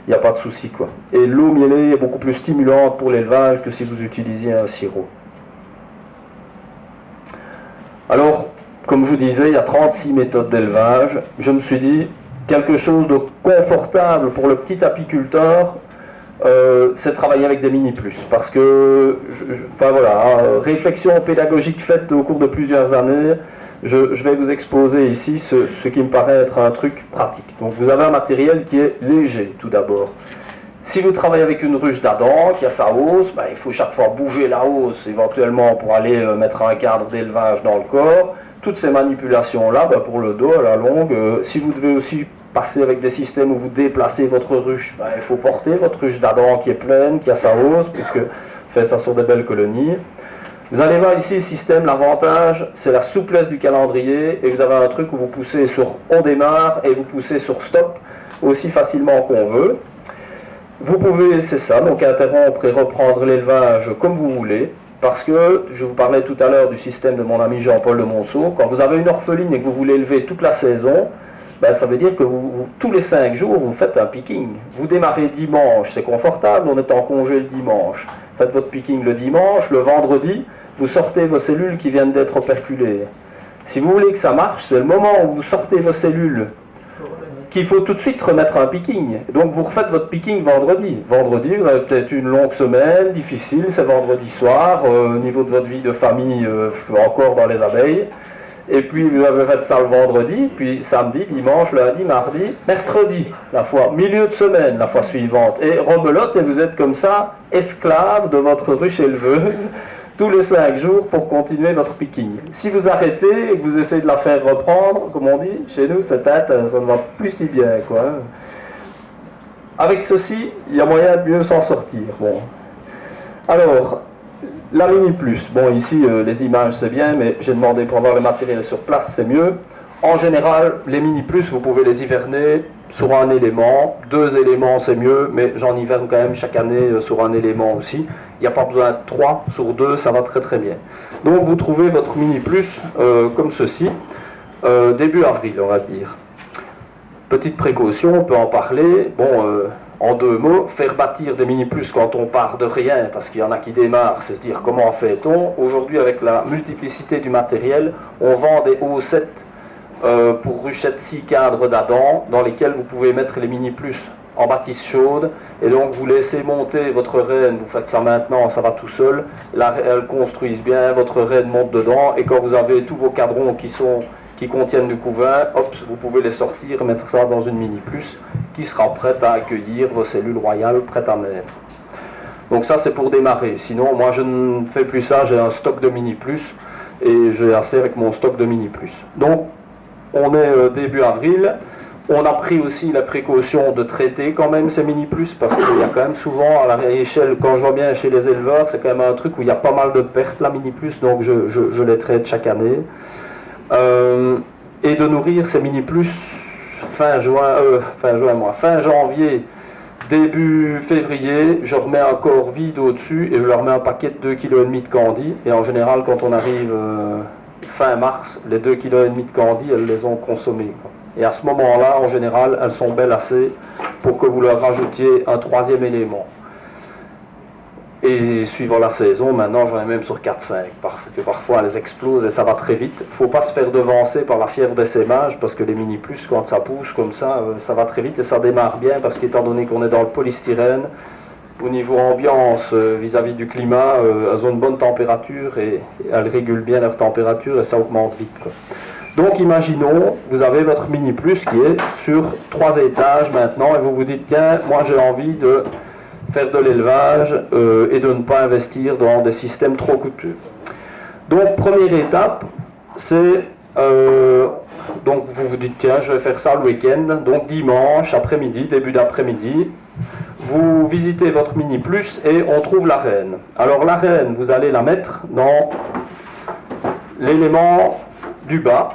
il n'y a pas de souci, quoi. Et l'eau mielée est beaucoup plus stimulante pour l'élevage que si vous utilisiez un sirop. Alors, comme je vous disais, il y a 36 méthodes d'élevage. Je me suis dit, quelque chose de confortable pour le petit apiculteur, c'est travailler avec des mini-plus, parce que, réflexion pédagogique faite au cours de plusieurs années, je vais vous exposer ici ce qui me paraît être un truc pratique. Donc vous avez un matériel qui est léger tout d'abord. Si vous travaillez avec une ruche d'Adam qui a sa hausse, il faut chaque fois bouger la hausse éventuellement pour aller mettre un cadre d'élevage dans le corps. Toutes ces manipulations-là, pour le dos à la longue, si vous devez aussi passer avec des systèmes où vous déplacez votre ruche, il faut porter votre ruche d'Adam qui est pleine, qui a sa hausse, puisque fait ça sur des belles colonies. Vous allez voir ici le système, l'avantage, c'est la souplesse du calendrier, et vous avez un truc où vous poussez sur on démarre et vous poussez sur stop aussi facilement qu'on veut. Vous pouvez, c'est ça, donc interrompre et reprendre l'élevage comme vous voulez, parce que je vous parlais tout à l'heure du système de mon ami Jean-Paul de Monceau. Quand vous avez une orpheline et que vous voulez élever toute la saison, ça veut dire que tous les 5 jours, vous faites un picking. Vous démarrez dimanche, c'est confortable, on est en congé le dimanche. Faites votre picking le dimanche, le vendredi, vous sortez vos cellules qui viennent d'être operculées. Si vous voulez que ça marche, c'est le moment où vous sortez vos cellules qu'il faut tout de suite remettre un picking. Donc vous refaites votre picking vendredi. Vendredi, vous avez peut-être une longue semaine, difficile, c'est vendredi soir, au niveau de votre vie de famille, encore dans les abeilles. Et puis vous avez fait ça le vendredi, puis samedi, dimanche, lundi, mardi, mercredi, la fois, milieu de semaine, la fois suivante. Et rebelote, et vous êtes comme ça, esclave de votre ruche éleveuse, tous les 5 jours pour continuer votre picking. Si vous arrêtez et que vous essayez de la faire reprendre, comme on dit, chez nous, cette tête, ça ne va plus si bien, quoi. Avec ceci, il y a moyen de mieux s'en sortir. Bon. Alors, la Mini Plus. Bon, ici, les images, c'est bien, mais j'ai demandé pour avoir le matériel sur place, c'est mieux. En général, les Mini Plus, vous pouvez les hiverner sur un élément. 2 éléments, c'est mieux, mais j'en hiverne quand même chaque année sur un élément aussi. Il n'y a pas besoin de 3 sur 2, ça va très très bien. Donc vous trouvez votre Mini Plus comme ceci, début avril on va dire. Petite précaution, on peut en parler. Bon, en 2 mots, faire bâtir des Mini Plus quand on part de rien, parce qu'il y en a qui démarrent, c'est se dire comment fait-on. Aujourd'hui, avec la multiplicité du matériel, on vend des O7 pour ruchettes 6 cadres d'Adam, dans lesquels vous pouvez mettre les Mini Plus en bâtisse chaude, et donc vous laissez monter votre reine, vous faites ça maintenant, ça va tout seul, elles construisent bien, votre reine monte dedans, et quand vous avez tous vos cadrons qui contiennent du couvain, hop, vous pouvez les sortir, mettre ça dans une Mini Plus, qui sera prête à accueillir vos cellules royales, prêtes à naître. Donc ça c'est pour démarrer, sinon moi je ne fais plus ça, j'ai un stock de Mini Plus, et j'ai assez avec mon stock de Mini Plus. Donc on est début avril. On a pris aussi la précaution de traiter quand même ces Mini Plus, parce qu'il y a quand même souvent à l'échelle, quand je vois bien chez les éleveurs, c'est quand même un truc où il y a pas mal de pertes, la Mini Plus, donc je les traite chaque année. Et de nourrir ces Mini Plus fin janvier, début février, je remets un corps vide au-dessus et je leur mets un paquet de 2,5 kg de candy. Et en général, quand on arrive fin mars, les 2,5 kg de candy, elles les ont consommées, quoi. Et à ce moment-là, en général, elles sont belles assez pour que vous leur rajoutiez un 3e élément. Et suivant la saison, maintenant j'en ai même sur 4-5, parce que parfois elles explosent et ça va très vite. Il ne faut pas se faire devancer par la fièvre d'essaimage, parce que les mini plus, quand ça pousse comme ça va très vite et ça démarre bien, parce qu'étant donné qu'on est dans le polystyrène, au niveau ambiance vis-à-vis du climat, elles ont une bonne température et elles régulent bien leur température et ça augmente vite, quoi. Donc imaginons, vous avez votre mini plus qui est sur 3 étages maintenant et vous vous dites, tiens, moi j'ai envie de faire de l'élevage et de ne pas investir dans des systèmes trop coûteux. Donc première étape, c'est donc vous vous dites tiens je vais faire ça le week-end, donc dimanche après-midi, début d'après-midi, vous visitez votre mini plus et on trouve la reine. Alors la reine, vous allez la mettre dans l'élément du bas.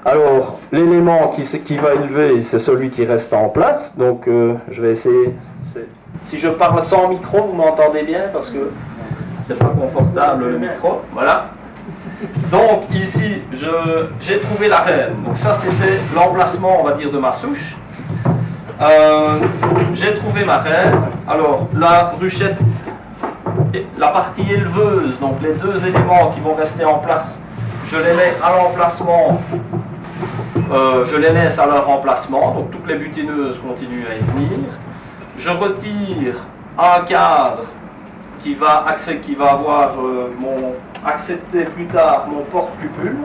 Alors, l'élément qui va élever, c'est celui qui reste en place. Donc, je vais essayer. Si je parle sans micro, vous m'entendez bien parce que c'est pas confortable le micro. Voilà. Donc, ici, j'ai trouvé la reine. Donc, ça, c'était l'emplacement, on va dire, de ma souche. J'ai trouvé ma reine. Alors, la ruchette, la partie éleveuse, donc les 2 éléments qui vont rester en place, je les mets à l'emplacement. Je les laisse à leur emplacement, donc toutes les butineuses continuent à y venir. Je retire un cadre qui va avoir accepter plus tard mon porte-cupule,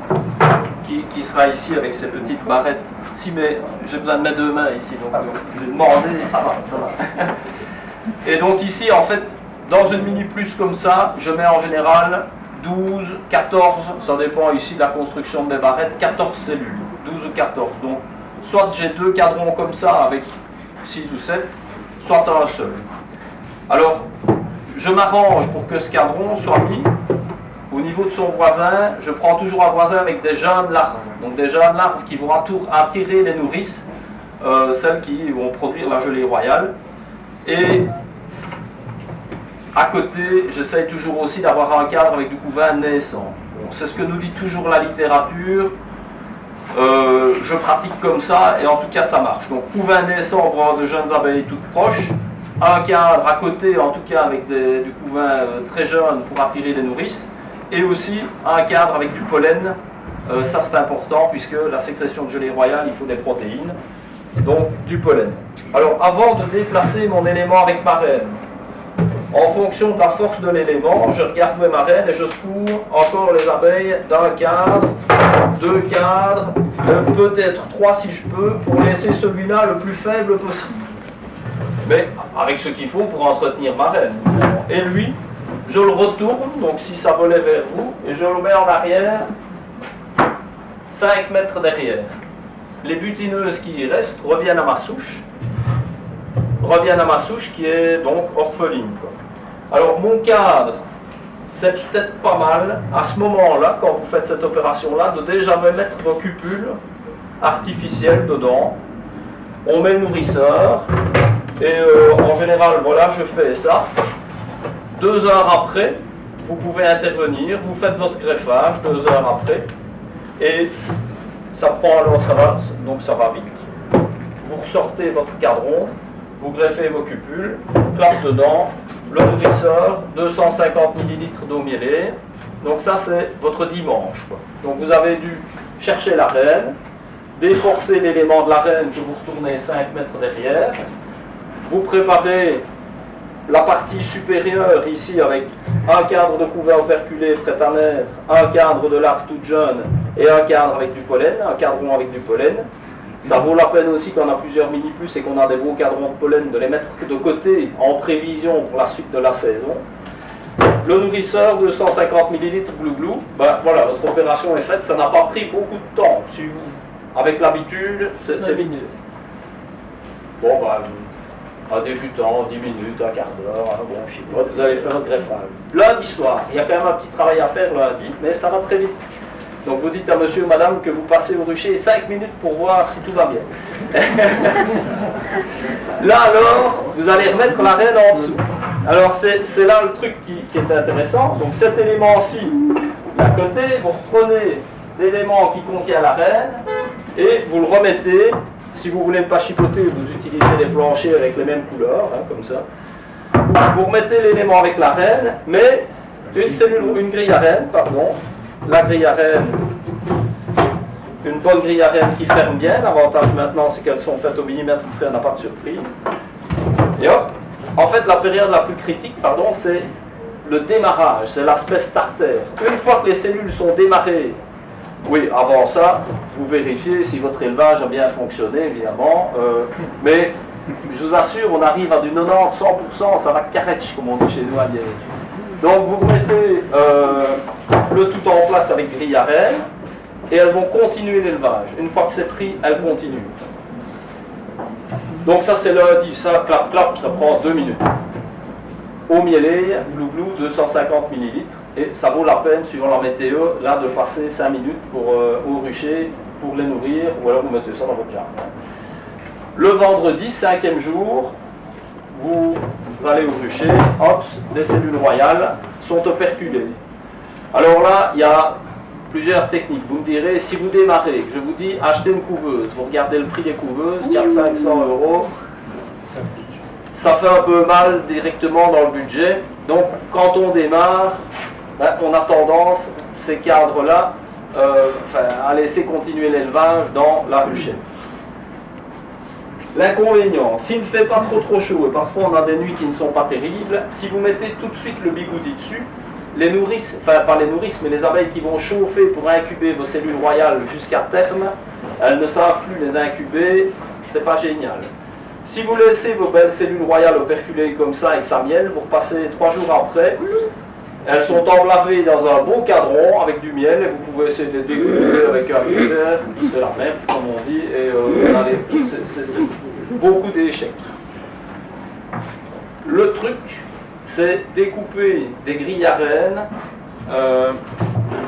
qui sera ici avec ces petites barrettes. Si, mais j'ai besoin de mes 2 mains ici, donc j'ai demandé, ça va. Et donc ici, en fait, dans une mini plus comme ça, je mets en général 12, 14, ça dépend ici de la construction de mes barrettes, 14 cellules. 12 ou 14. Donc, soit j'ai 2 cadrons comme ça avec 6 ou 7, soit un seul. Alors, je m'arrange pour que ce cadron soit mis au niveau de son voisin. Je prends toujours un voisin avec des jeunes larves. Donc, des jeunes larves qui vont attirer les nourrices, celles qui vont produire la gelée royale. Et à côté, j'essaye toujours aussi d'avoir un cadre avec du couvain naissant. Bon, c'est ce que nous dit toujours la littérature. Je pratique comme ça et en tout cas ça marche. Donc couvain naissant pour avoir de jeunes abeilles toutes proches, un cadre à côté en tout cas avec du couvain très jeune pour attirer les nourrices, et aussi un cadre avec du pollen. Ça c'est important puisque la sécrétion de gelée royale, il faut des protéines, donc du pollen. Alors avant de déplacer mon élément avec ma reine, en fonction de la force de l'élément, je regarde où est ma reine et je secours encore les abeilles d'un cadre, 2 cadres, peut-être 3 si je peux, pour laisser celui-là le plus faible possible. Mais avec ce qu'il faut pour entretenir ma reine. Et lui, je le retourne, donc si ça volait vers vous, et je le mets en arrière, 5 mètres derrière. Les butineuses qui y restent reviennent à ma souche qui est donc orpheline, quoi. Alors mon cadre, c'est peut-être pas mal à ce moment-là, quand vous faites cette opération-là, de déjà mettre vos cupules artificielles dedans. On met le nourrisseur et en général, voilà, je fais ça. 2 heures après, vous pouvez intervenir, vous faites votre greffage 2 heures après et ça prend alors, donc ça va vite. Vous ressortez votre cadron. Vous greffez vos cupules, clap dedans, le nourrisseur, 250 ml d'eau mielée. Donc ça c'est votre dimanche, quoi. Donc vous avez dû chercher la reine, déforcer l'élément de la reine que vous retournez 5 mètres derrière. Vous préparez la partie supérieure ici avec un cadre de couvain operculé prêt à naître, un cadre de larve toute jeune et un cadre avec du pollen, un cadron avec du pollen. Ça vaut la peine aussi quand on a plusieurs mini plus et qu'on a des beaux cadrons de pollen de les mettre de côté en prévision pour la suite de la saison. Le nourrisseur, 250 ml glou-glou, ben voilà, votre opération est faite, ça n'a pas pris beaucoup de temps. Si vous, avec l'habitude, c'est vite. Bon, ben, un débutant, 10 minutes, un quart d'heure, un bon chipote, vous allez faire votre greffage. Lundi soir, il y a quand même un petit travail à faire lundi, mais ça va très vite. Donc vous dites à monsieur ou madame que vous passez au rucher 5 minutes pour voir si tout va bien. Là alors, vous allez remettre la reine en dessous. Alors c'est là le truc qui est intéressant. Donc cet élément-ci, d'à côté, vous reprenez l'élément qui contient la reine et vous le remettez. Si vous voulez ne pas chipoter, vous utilisez des planchers avec les mêmes couleurs, hein, comme ça. Vous remettez l'élément avec la reine, mais une grille à reine, pardon. La grille à reine, une bonne grille à reine qui ferme bien. L'avantage maintenant, c'est qu'elles sont faites au millimètre près, on n'a pas de surprise. Et hop, en fait, la période la plus critique, pardon, c'est le démarrage, c'est l'aspect starter. Une fois que les cellules sont démarrées, oui, avant ça, vous vérifiez si votre élevage a bien fonctionné, évidemment. Mais je vous assure, on arrive à du 90-100%, ça va carretch, comme on dit chez nous à Liège. Donc vous mettez le tout en place avec grille à reine, et elles vont continuer l'élevage. Une fois que c'est pris, elles continuent. Donc ça c'est lundi, ça clap clap, ça prend 2 minutes. Au mielé, glou glou, 250 ml, et ça vaut la peine, suivant la météo, là de passer 5 minutes au rucher pour les nourrir, ou alors vous mettez ça dans votre jardin. Le vendredi, 5e jour, vous allez au rucher, hop, les cellules royales sont operculées. Alors là, il y a plusieurs techniques. Vous me direz, si vous démarrez, je vous dis, achetez une couveuse, vous regardez le prix des couveuses, 400-500 €, ça fait un peu mal directement dans le budget. Donc quand on démarre, on a tendance, ces cadres-là, à laisser continuer l'élevage dans la ruchette. L'inconvénient, s'il ne fait pas trop chaud, et parfois on a des nuits qui ne sont pas terribles, si vous mettez tout de suite le bigoudi dessus, les nourrices, enfin pas les nourrices, mais les abeilles qui vont chauffer pour incuber vos cellules royales jusqu'à terme, elles ne savent plus les incuber, c'est pas génial. Si vous laissez vos belles cellules royales operculer comme ça avec sa miel, vous repassez 3 jours après, elles sont emblavées dans un beau cadron avec du miel et vous pouvez essayer de les découper avec un cutter, c'est la même comme on dit, et c'est beaucoup d'échecs. Le truc, c'est découper des grilles à reine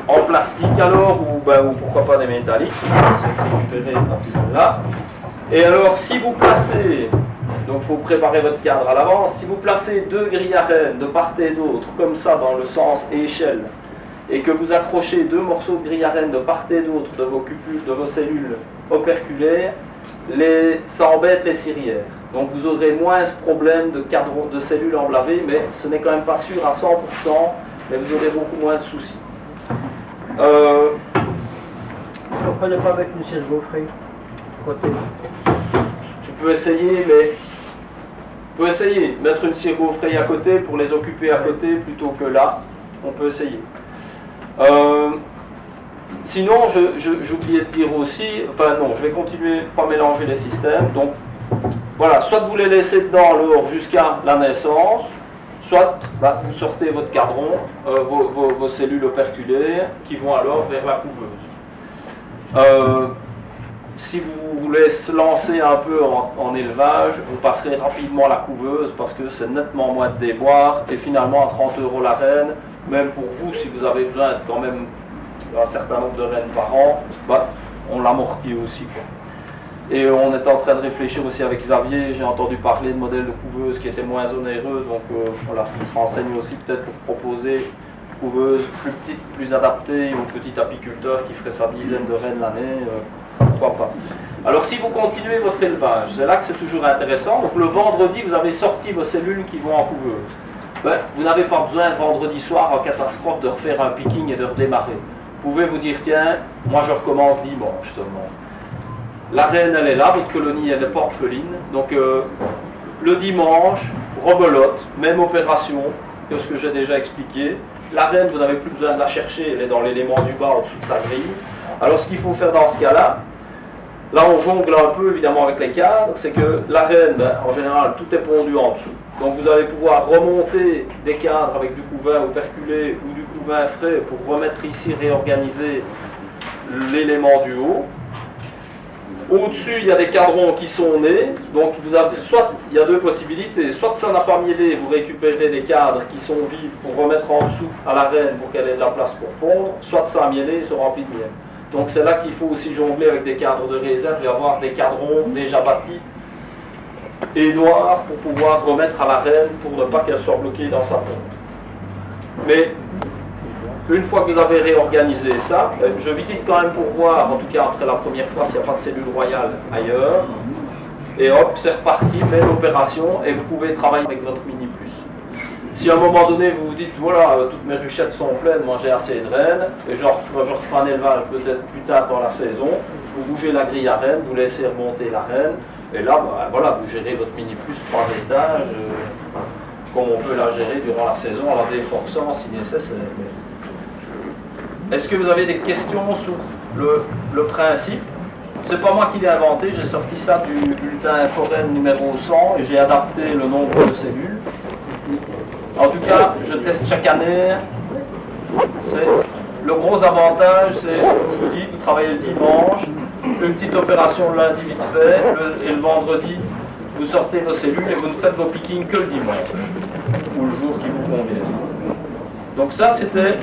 en plastique alors, ou pourquoi pas des métalliques, c'est récupérer comme celle-là. Et alors si vous placez, donc il faut préparer votre cadre à l'avance, si vous placez 2 grilles à reine de part et d'autre, comme ça dans le sens échelle, et que vous accrochez 2 morceaux de grille à reine de part et d'autre de vos cellules operculaires, ça embête les cirières. Donc vous aurez moins ce problème de cellules emblavées, mais ce n'est quand même pas sûr à 100%, mais vous aurez beaucoup moins de soucis. On ne prenait pas avec une cire gaufrée. Côté. Tu peux essayer, mais tu peux essayer. Mettre une cire gaufrée à côté pour les occuper à côté plutôt que là. On peut essayer. Sinon, j'oubliais de dire aussi, enfin non, je vais continuer pas mélanger les systèmes. Donc voilà, soit vous les laissez dedans alors jusqu'à la naissance, soit vous sortez votre cadron, vos cellules operculaires qui vont alors vers la couveuse. Si vous voulez se lancer un peu en élevage, vous passerez rapidement à la couveuse parce que c'est nettement moins de déboire et finalement à 30 € la reine, même pour vous, si vous avez besoin de quand même un certain nombre de reines par an, on l'amortit aussi, quoi. Et on est en train de réfléchir aussi avec Xavier, j'ai entendu parler de modèles de couveuses qui étaient moins onéreuses, donc voilà, on se renseigne aussi peut-être pour proposer une couveuse plus petite, plus adaptée aux petits apiculteurs qui feraient sa dizaine de reines l'année. Pourquoi pas. Alors si vous continuez votre élevage, c'est là que c'est toujours intéressant. Donc le vendredi, vous avez sorti vos cellules qui vont en couveuse. Vous n'avez pas besoin le vendredi soir en catastrophe de refaire un picking et de redémarrer. Vous pouvez vous dire, tiens, moi je recommence dimanche seulement. La reine, elle est là, votre colonie, elle n'est pas orpheline. Donc le dimanche, rebelote, même opération que ce que j'ai déjà expliqué. La reine, vous n'avez plus besoin de la chercher, elle est dans l'élément du bas, au-dessous de sa grille. Alors ce qu'il faut faire dans ce cas-là, là on jongle un peu évidemment avec les cadres, c'est que la reine, en général, tout est pondu en dessous. Donc vous allez pouvoir remonter des cadres avec du couvain operculé ou du couvain frais pour remettre ici, réorganiser l'élément du haut. Au-dessus, il y a des cadrons qui sont nés, donc vous avez, soit il y a 2 possibilités, soit ça n'a pas mielé, vous récupérez des cadres qui sont vides pour remettre en dessous à la reine pour qu'elle ait de la place pour pondre, soit ça a mielé et se remplit de miel. Donc c'est là qu'il faut aussi jongler avec des cadres de réserve et avoir des cadrons déjà bâtis et noirs pour pouvoir remettre à la reine pour ne pas qu'elle soit bloquée dans sa ponte. Mais une fois que vous avez réorganisé ça, je visite quand même pour voir, en tout cas après la première fois, s'il n'y a pas de cellules royales ailleurs. Et hop, c'est reparti, belle opération, et vous pouvez travailler avec votre Mini Plus. Si à un moment donné vous vous dites, voilà, toutes mes ruchettes sont pleines, moi j'ai assez de rennes, et je referai un élevage peut-être plus tard dans la saison, vous bougez la grille à rennes, vous laissez remonter la reine, et là, bah, voilà, vous gérez votre mini plus 3 étages, comme on peut la gérer durant la saison, en la déforçant si nécessaire. Est-ce que vous avez des questions sur le principe? C'est pas moi qui l'ai inventé, j'ai sorti ça du bulletin Foren numéro 100 et j'ai adapté le nombre de cellules. En tout cas, je teste chaque année. Le gros avantage, c'est, je vous dis, vous travaillez le dimanche, une petite opération le lundi vite fait, et le vendredi, vous sortez vos cellules et vous ne faites vos pickings que le dimanche, ou le jour qui vous convient. Donc ça, c'était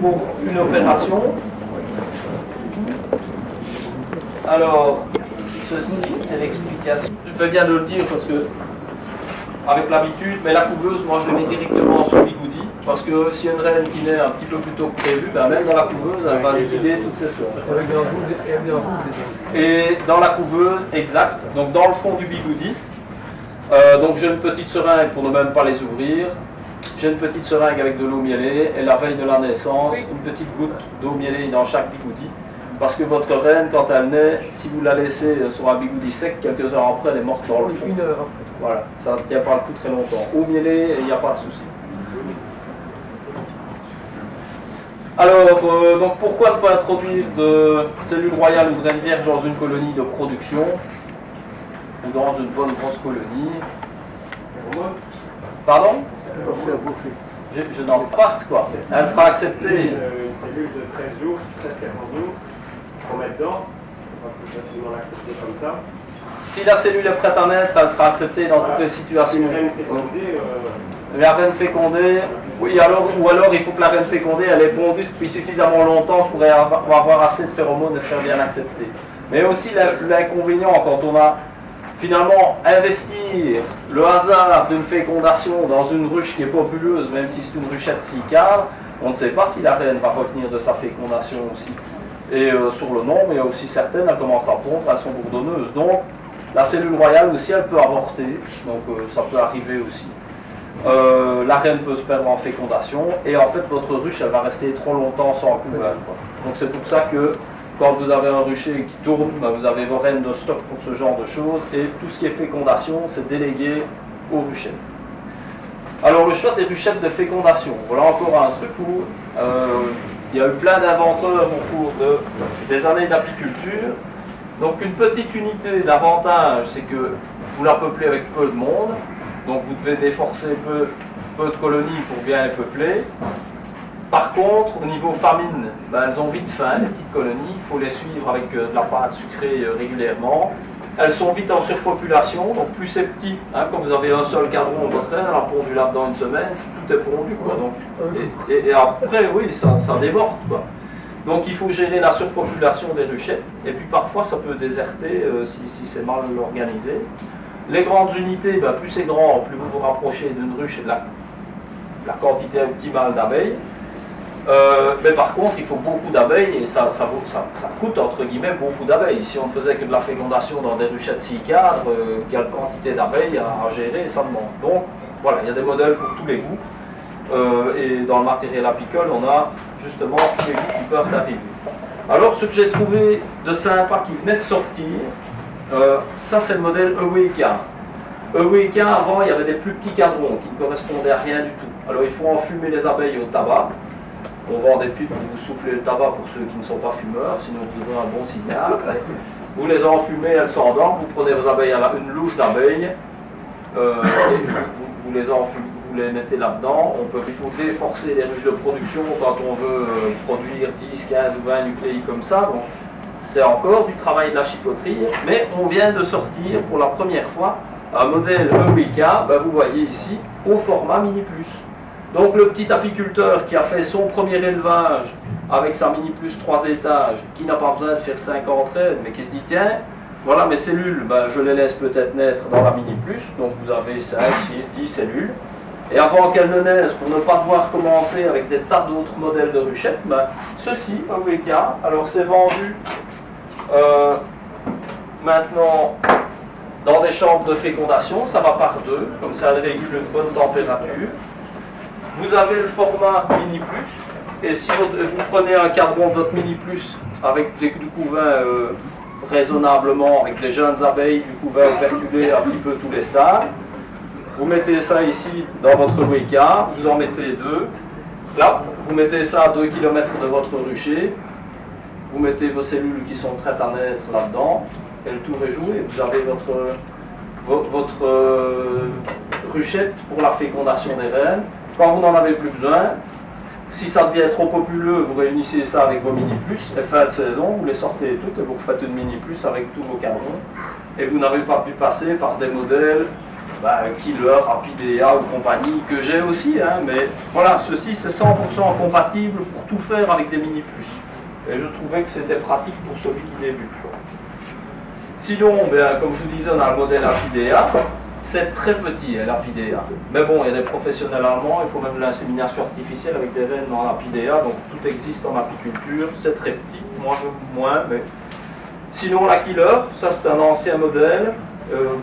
pour une opération. Alors, ceci, c'est l'explication. Je fais bien de le dire parce que, avec l'habitude, mais la couveuse, moi je la mets directement sur bigoudi, parce que si une reine qui naît un petit peu plus tôt que prévu, ben même dans la couveuse, elle va liquider toutes ses sœurs. Et dans la couveuse, exact, donc dans le fond du bigoudi, donc j'ai une petite seringue pour ne même pas les ouvrir. J'ai une petite seringue avec de l'eau mielée et la veille de la naissance, une petite goutte d'eau mielée dans chaque bigoudi. Parce que votre reine, quand elle naît, si vous la laissez sur un bigoudi sec, quelques heures après, elle est morte dans le fond. Une heure après. Voilà, ça ne tient pas le coup très longtemps. Eau mielée, il n'y a pas de souci. Alors, donc pourquoi ne pas introduire de cellules royales ou de reines vierges dans une colonie de production ou dans une bonne grosse colonie? Pardon? Je n'en passe quoi. Elle sera acceptée. Une cellule de 13 jours, 13-14 jours, qu'on met dedans, on va plus facilement l'accepter comme ça. Si la cellule est prête à naître, elle sera acceptée dans toutes les situations. Une reine fécondée, La reine fécondée, oui, ou alors il faut que la reine fécondée, elle ait pondu depuis suffisamment longtemps pour avoir assez de phéromones et se faire bien accepter. Mais aussi l'inconvénient quand on a finalement investir le hasard d'une fécondation dans une ruche qui est populeuse, même si c'est une ruchette 6 cadres, on ne sait pas si la reine va retenir de sa fécondation aussi. Et sur le nombre, il y a aussi certaines, elles commencent à pondre, elles sont bourdonneuses. Donc la cellule royale aussi, elle peut avorter, donc ça peut arriver aussi. La reine peut se perdre en fécondation, et en fait votre ruche, elle va rester trop longtemps sans couvert. Donc c'est pour ça que quand vous avez un rucher qui tourne, ben vous avez vos reines de stock pour ce genre de choses, et tout ce qui est fécondation, c'est délégué aux ruchettes. Alors le choix des ruchettes de fécondation, voilà encore un truc où il y a eu plein d'inventeurs au cours des années d'apiculture. Donc une petite unité, l'avantage c'est que vous la peuplez avec peu de monde, donc vous devez déforcer peu de colonies pour bien les peupler. Par contre, au niveau famine, ben, elles ont vite faim, les petites colonies, il faut les suivre avec de la pâte sucrée régulièrement. Elles sont vite en surpopulation, donc plus c'est petit, hein, quand vous avez un seul cadron, votre reine, elle a pondu là-dedans une semaine, tout est pondu, quoi. Donc, et après, oui, ça déborde, quoi. Donc il faut gérer la surpopulation des ruchettes, et puis parfois ça peut déserter si c'est mal organisé. Les grandes unités, ben, plus c'est grand, plus vous vous rapprochez d'une ruche et de la quantité optimale d'abeilles. Mais par contre, il faut beaucoup d'abeilles et ça coûte entre guillemets beaucoup d'abeilles. Si on ne faisait que de la fécondation dans des ruchettes 6 cadres, quelle quantité d'abeilles à gérer, ça demande. Donc voilà, il y a des modèles pour tous les goûts. Et dans le matériel apicole, on a justement tous les goûts qui peuvent arriver. Alors, ce que j'ai trouvé de sympa qui venait de sortir, ça c'est le modèle Eureka. Eureka, avant, il y avait des plus petits cadrons qui ne correspondaient à rien du tout. Alors, il faut enfumer les abeilles au tabac. On vend des pipes où vous soufflez le tabac pour ceux qui ne sont pas fumeurs, sinon vous donnez un bon signal. Vous les enfumez, elles s'endorment, vous prenez vos abeilles à une louche d'abeilles, et vous les enfumez, vous les mettez là-dedans. Il faut déforcer les ruches de production quand on veut produire 10, 15 ou 20 nucléi comme ça. Donc, c'est encore du travail de la chipoterie, mais on vient de sortir pour la première fois un modèle Eureka, ben vous voyez ici, au format Mini Plus. Donc le petit apiculteur qui a fait son premier élevage avec sa Mini Plus 3 étages, qui n'a pas besoin de faire 50 reines, mais qui se dit tiens, voilà mes cellules, ben, je les laisse peut-être naître dans la Mini Plus, donc vous avez 5, 6, 10 cellules. Et avant qu'elles ne naissent, pour ne pas devoir commencer avec des tas d'autres modèles de ruchettes, ben, ceci, Eureka, alors c'est vendu maintenant dans des chambres de fécondation, ça va par deux, comme ça elle régule une bonne température. Vous avez le format Mini Plus, et si vous prenez un cadran de votre Mini Plus avec du couvain raisonnablement, avec des jeunes abeilles, du couvain operculé un petit peu tous les stades, vous mettez ça ici dans votre Weka, vous en mettez 2. Là, vous mettez ça à 2 km de votre rucher, vous mettez vos cellules qui sont prêtes à naître là-dedans, et le tour est joué. Vous avez votre ruchette pour la fécondation des reines. Quand vous n'en avez plus besoin, si ça devient trop populeux, vous réunissez ça avec vos mini-plus, et fin de saison, vous les sortez toutes et vous refaites une mini-plus avec tous vos carbons. Et vous n'avez pas pu passer par des modèles Killer, Apidea ou compagnie, que j'ai aussi, hein, mais voilà, ceci c'est 100% compatible pour tout faire avec des mini-plus. Et je trouvais que c'était pratique pour celui qui débute. Sinon, comme je vous disais, on a le modèle Apidea. C'est très petit, l'Apidea. Mais bon, il y a des professionnels allemands, il faut même de l'insémination artificielle avec des reines en Apidea, donc tout existe en apiculture. C'est très petit, moi je moins, mais... Sinon, la Killer, ça c'est un ancien modèle.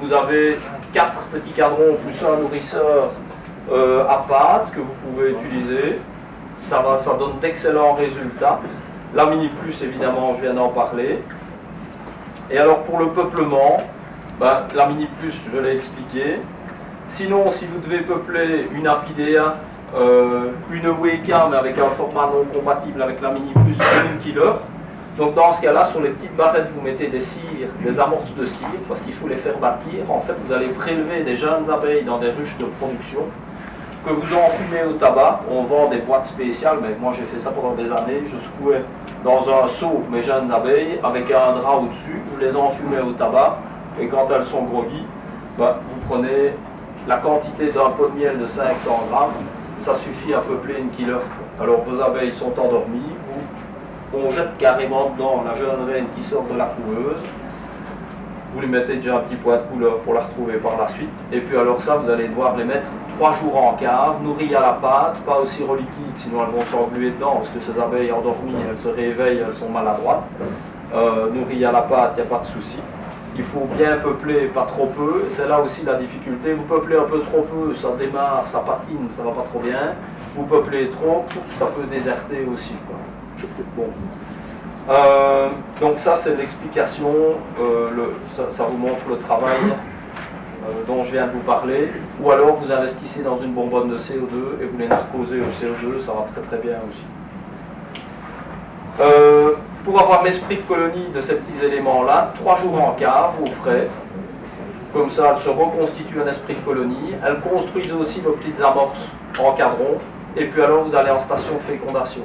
Vous avez 4 petits cadrons plus un nourrisseur à pâte que vous pouvez utiliser. Ça donne d'excellents résultats. La Mini Plus, évidemment, je viens d'en parler. Et alors pour le peuplement, la Mini Plus, je l'ai expliqué. Sinon, si vous devez peupler une Apidea, une Weka, mais avec un format non compatible avec la Mini Plus, ou une Killer, donc dans ce cas-là, sur les petites barrettes, vous mettez des cires, des amorces de cire, parce qu'il faut les faire bâtir. En fait, vous allez prélever des jeunes abeilles dans des ruches de production, que vous enfumez au tabac. On vend des boîtes spéciales, mais moi j'ai fait ça pendant des années. Je secouais dans un seau mes jeunes abeilles, avec un drap au-dessus, je les enfumais au tabac, et quand elles sont groggy, vous prenez la quantité d'un pot de miel de 500 grammes, ça suffit à peupler une Killer. Alors vos abeilles sont endormies, on jette carrément dedans la jeune reine qui sort de la couveuse. Vous lui mettez déjà un petit point de couleur pour la retrouver par la suite. Et puis alors ça, vous allez devoir les mettre 3 jours en cave, nourries à la pâte, pas au sirop liquide, sinon elles vont s'engluer dedans, parce que ces abeilles endormies, elles se réveillent, elles sont maladroites. Nourries à la pâte, il n'y a pas de souci. Il faut bien peupler, pas trop peu. C'est là aussi la difficulté. Vous peuplez un peu trop peu, ça démarre, ça patine, ça va pas trop bien. Vous peuplez trop, ça peut déserter aussi, quoi. Bon. Donc ça c'est l'explication, ça vous montre le travail dont je viens de vous parler, ou alors vous investissez dans une bonbonne de CO2 et vous les narcosez au CO2, ça va très très bien aussi. Pour avoir l'esprit de colonie de ces petits éléments-là, 3 jours en cave, au frais, comme ça elles se reconstituent un esprit de colonie, elles construisent aussi vos petites amorces en cadron, et puis alors vous allez en station de fécondation.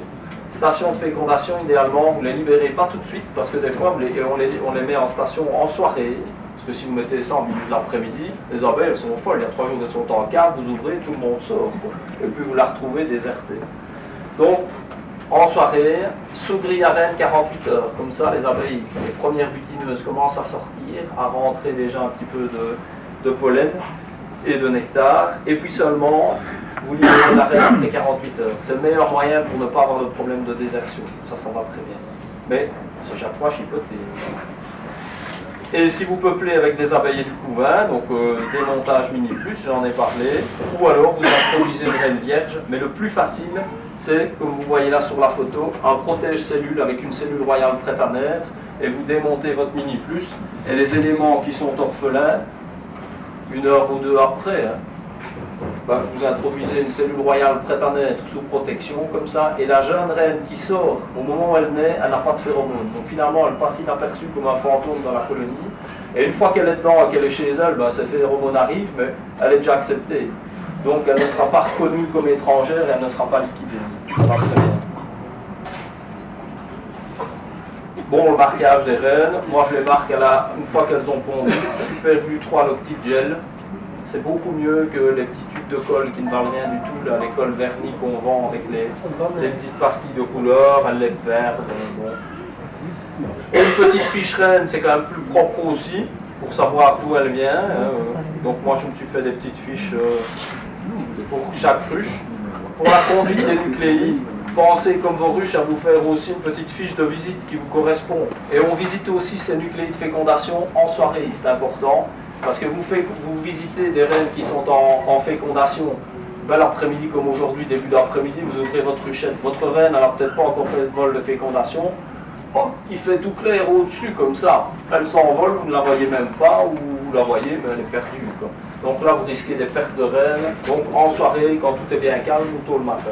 Station de fécondation, idéalement, vous ne les libérez pas tout de suite, parce que des fois, on les met en station en soirée, parce que si vous mettez ça en milieu de l'après-midi, les abeilles, elles sont folles, il y a 3 jours qu'elles sont en cave, vous ouvrez, tout le monde sort, quoi. Et puis vous la retrouvez désertée. Donc, en soirée, sous grille à reine 48 heures, comme ça, les abeilles, les premières butineuses commencent à sortir, à rentrer déjà un petit peu de pollen et de nectar, et puis seulement, vous libérez la reine après 48 heures. C'est le meilleur moyen pour ne pas avoir de problème de désertion. Ça va très bien. Mais c'est chaque fois chipoté. Et si vous peuplez avec des abeilles du couvain, donc démontage mini plus, j'en ai parlé, ou alors vous introduisez une reine vierge, mais le plus facile, c'est, comme vous voyez là sur la photo, un protège-cellule avec une cellule royale prête à naître, et vous démontez votre mini plus, et les éléments qui sont orphelins, 1 heure ou 2 après, vous introduisez une cellule royale prête à naître sous protection, comme ça, et la jeune reine qui sort, au moment où elle naît, elle n'a pas de phéromones. Donc finalement, elle passe inaperçue comme un fantôme dans la colonie. Et une fois qu'elle est dedans et qu'elle est chez elle, ces phéromones arrivent, mais elle est déjà acceptée. Donc elle ne sera pas reconnue comme étrangère et elle ne sera pas liquidée. Ça va très bien. Bon, le marquage des reines, moi je les marque une fois qu'elles ont pondu, Super Glue 3 Loctite Gel. C'est beaucoup mieux que les petits tubes de colle qui ne valent rien du tout, là, les colles vernis qu'on vend avec les petites pastilles de couleur, elles les perdent. Bon. Et une petite fiche reine, c'est quand même plus propre aussi, pour savoir d'où elle vient. Donc moi je me suis fait des petites fiches pour chaque ruche. Pour la conduite des nucléi, pensez comme vos ruches à vous faire aussi une petite fiche de visite qui vous correspond. Et on visite aussi ces nucléi de fécondation en soirée, c'est important. Parce que vous visitez des reines qui sont en fécondation bel après-midi comme aujourd'hui, début d'après-midi, vous ouvrez votre ruchette, votre reine, elle n'a peut-être pas encore fait ce vol de fécondation, oh, il fait tout clair au-dessus comme ça, elle s'envole, vous ne la voyez même pas, ou vous la voyez, mais elle est perdue, quoi. Donc là, vous risquez des pertes de reines, donc en soirée, quand tout est bien calme, ou tôt le matin.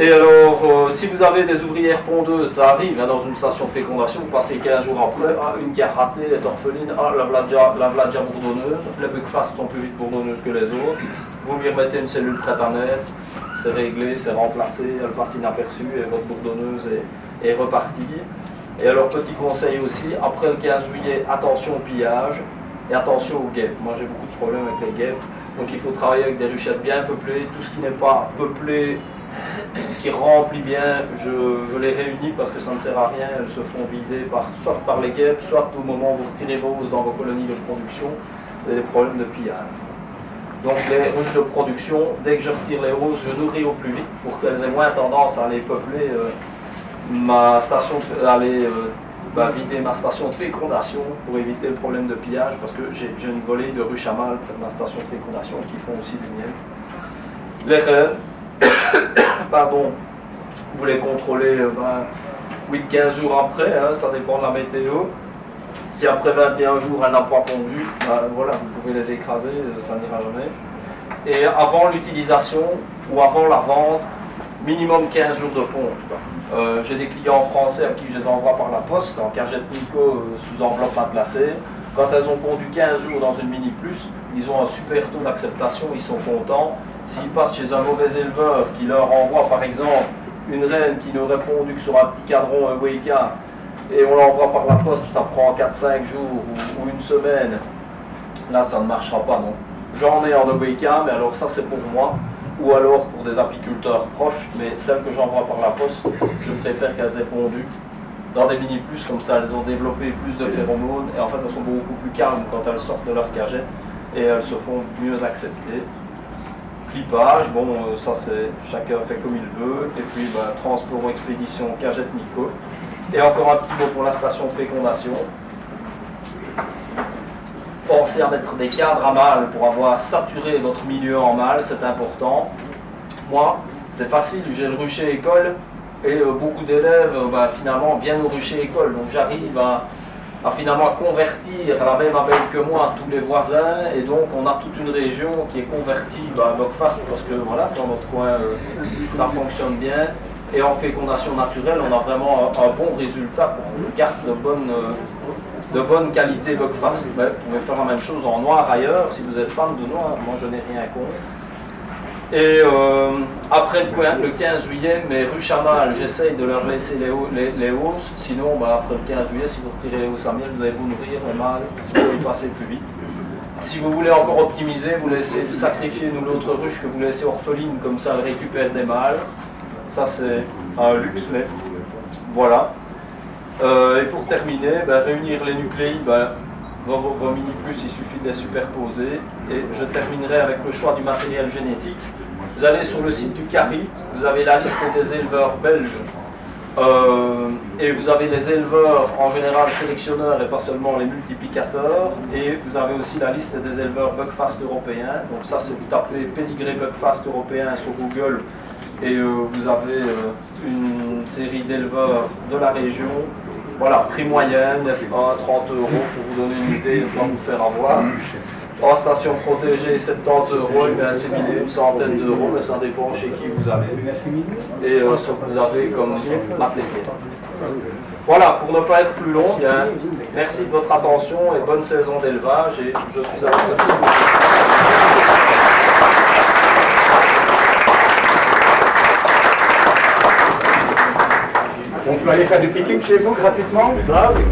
Et alors, si vous avez des ouvrières pondeuses, ça arrive hein, dans une station de fécondation, vous passez 15 jours après, ah, une qui a raté, est orpheline, ah, la voilà déjà bourdonneuse, les buckfast sont plus vite bourdonneuses que les autres, vous lui remettez une cellule prête à naître, c'est réglé, c'est remplacé, elle passe inaperçue et votre bourdonneuse est repartie. Et alors, petit conseil aussi, après le 15 juillet, attention au pillage et attention aux guêpes. Moi j'ai beaucoup de problèmes avec les guêpes, donc il faut travailler avec des ruchettes bien peuplées, tout ce qui n'est pas peuplé, qui remplit bien, je les réunis parce que ça ne sert à rien, elles se font vider soit par les guêpes, soit au moment où vous retirez vos oses dans vos colonies de production, vous avez des problèmes de pillage. Donc les ruches de production, dès que je retire les oses, je nourris au plus vite pour qu'elles aient moins tendance à aller peupler ma station, vider ma station de fécondation pour éviter le problème de pillage parce que j'ai une volée de ruches à mâles près de ma station de fécondation qui font aussi du miel. Les reines, pardon, vous les contrôlez 8-15 jours après, hein, ça dépend de la météo. Si après 21 jours elle n'a pas pondu, voilà, vous pouvez les écraser, ça n'ira jamais. Et avant l'utilisation ou avant la vente, minimum 15 jours de ponte. J'ai des clients français à qui je les envoie par la poste, en cagette Nico sous enveloppe matelassée. Quand elles ont pondu 15 jours dans une Mini Plus, ils ont un super taux d'acceptation, ils sont contents. S'ils passent chez un mauvais éleveur qui leur envoie par exemple une reine qui n'aurait pondu que sur un petit cadron Weka et on l'envoie par la poste, ça prend 4-5 jours ou une semaine, là ça ne marchera pas non. J'en ai en Weka, mais alors ça c'est pour moi, ou alors pour des apiculteurs proches, mais celles que j'envoie par la poste, je préfère qu'elles aient pondu dans des mini plus, comme ça elles ont développé plus de phéromones et en fait elles sont beaucoup plus calmes quand elles sortent de leur cagette et elles se font mieux accepter. Clipage, bon ça c'est chacun fait comme il veut, et puis transport ou expédition cagette Nico. Et encore un petit mot pour la station de fécondation. Pensez à mettre des cadres à mâles pour avoir saturé votre milieu en mâle, c'est important. Moi, c'est facile, j'ai le rucher école et beaucoup d'élèves finalement viennent au rucher école. Donc j'arrive à finalement convertir la même abeille que moi tous les voisins et donc on a toute une région qui est convertie à buckfast parce que voilà, dans notre coin ça fonctionne bien. Et en fécondation naturelle, on a vraiment un bon résultat. On garde de bonne qualité buckfast. Vous pouvez faire la même chose en noir ailleurs, si vous êtes fan de noir, moi je n'ai rien contre. Et après le 15 juillet, mes ruches à mâles, j'essaye de leur laisser les hausses. Sinon, après le 15 juillet, si vous retirez les hausses à miel, vous allez vous nourrir, les mâles, vous pouvez y passer plus vite. Si vous voulez encore optimiser, vous laissez sacrifier l'autre ruche que vous laissez orpheline, comme ça elle récupère des mâles. Ça c'est un luxe, mais voilà. Et pour terminer, réunir les nucléi, vos mini plus, il suffit de les superposer. Et je terminerai avec le choix du matériel génétique. Vous allez sur le site du CARI, vous avez la liste des éleveurs belges. Et vous avez les éleveurs en général sélectionneurs et pas seulement les multiplicateurs. Et vous avez aussi la liste des éleveurs buckfast européens. Donc ça c'est vous tapez pédigré buckfast européen sur Google. Et vous avez une série d'éleveurs de la région. Voilà, prix moyen, 9,1, 30 € pour vous donner une idée de quoi vous faire avoir. En station protégée, 70 €, et assimilé une centaine d'euros, mais ça dépend chez qui vous allez. Et ce que vous avez comme matériel. Voilà, pour ne pas être plus long, merci de votre attention et bonne saison d'élevage. Et je suis à votre disposition. On peut aller faire du picking chez vous gratuitement? Ah oui.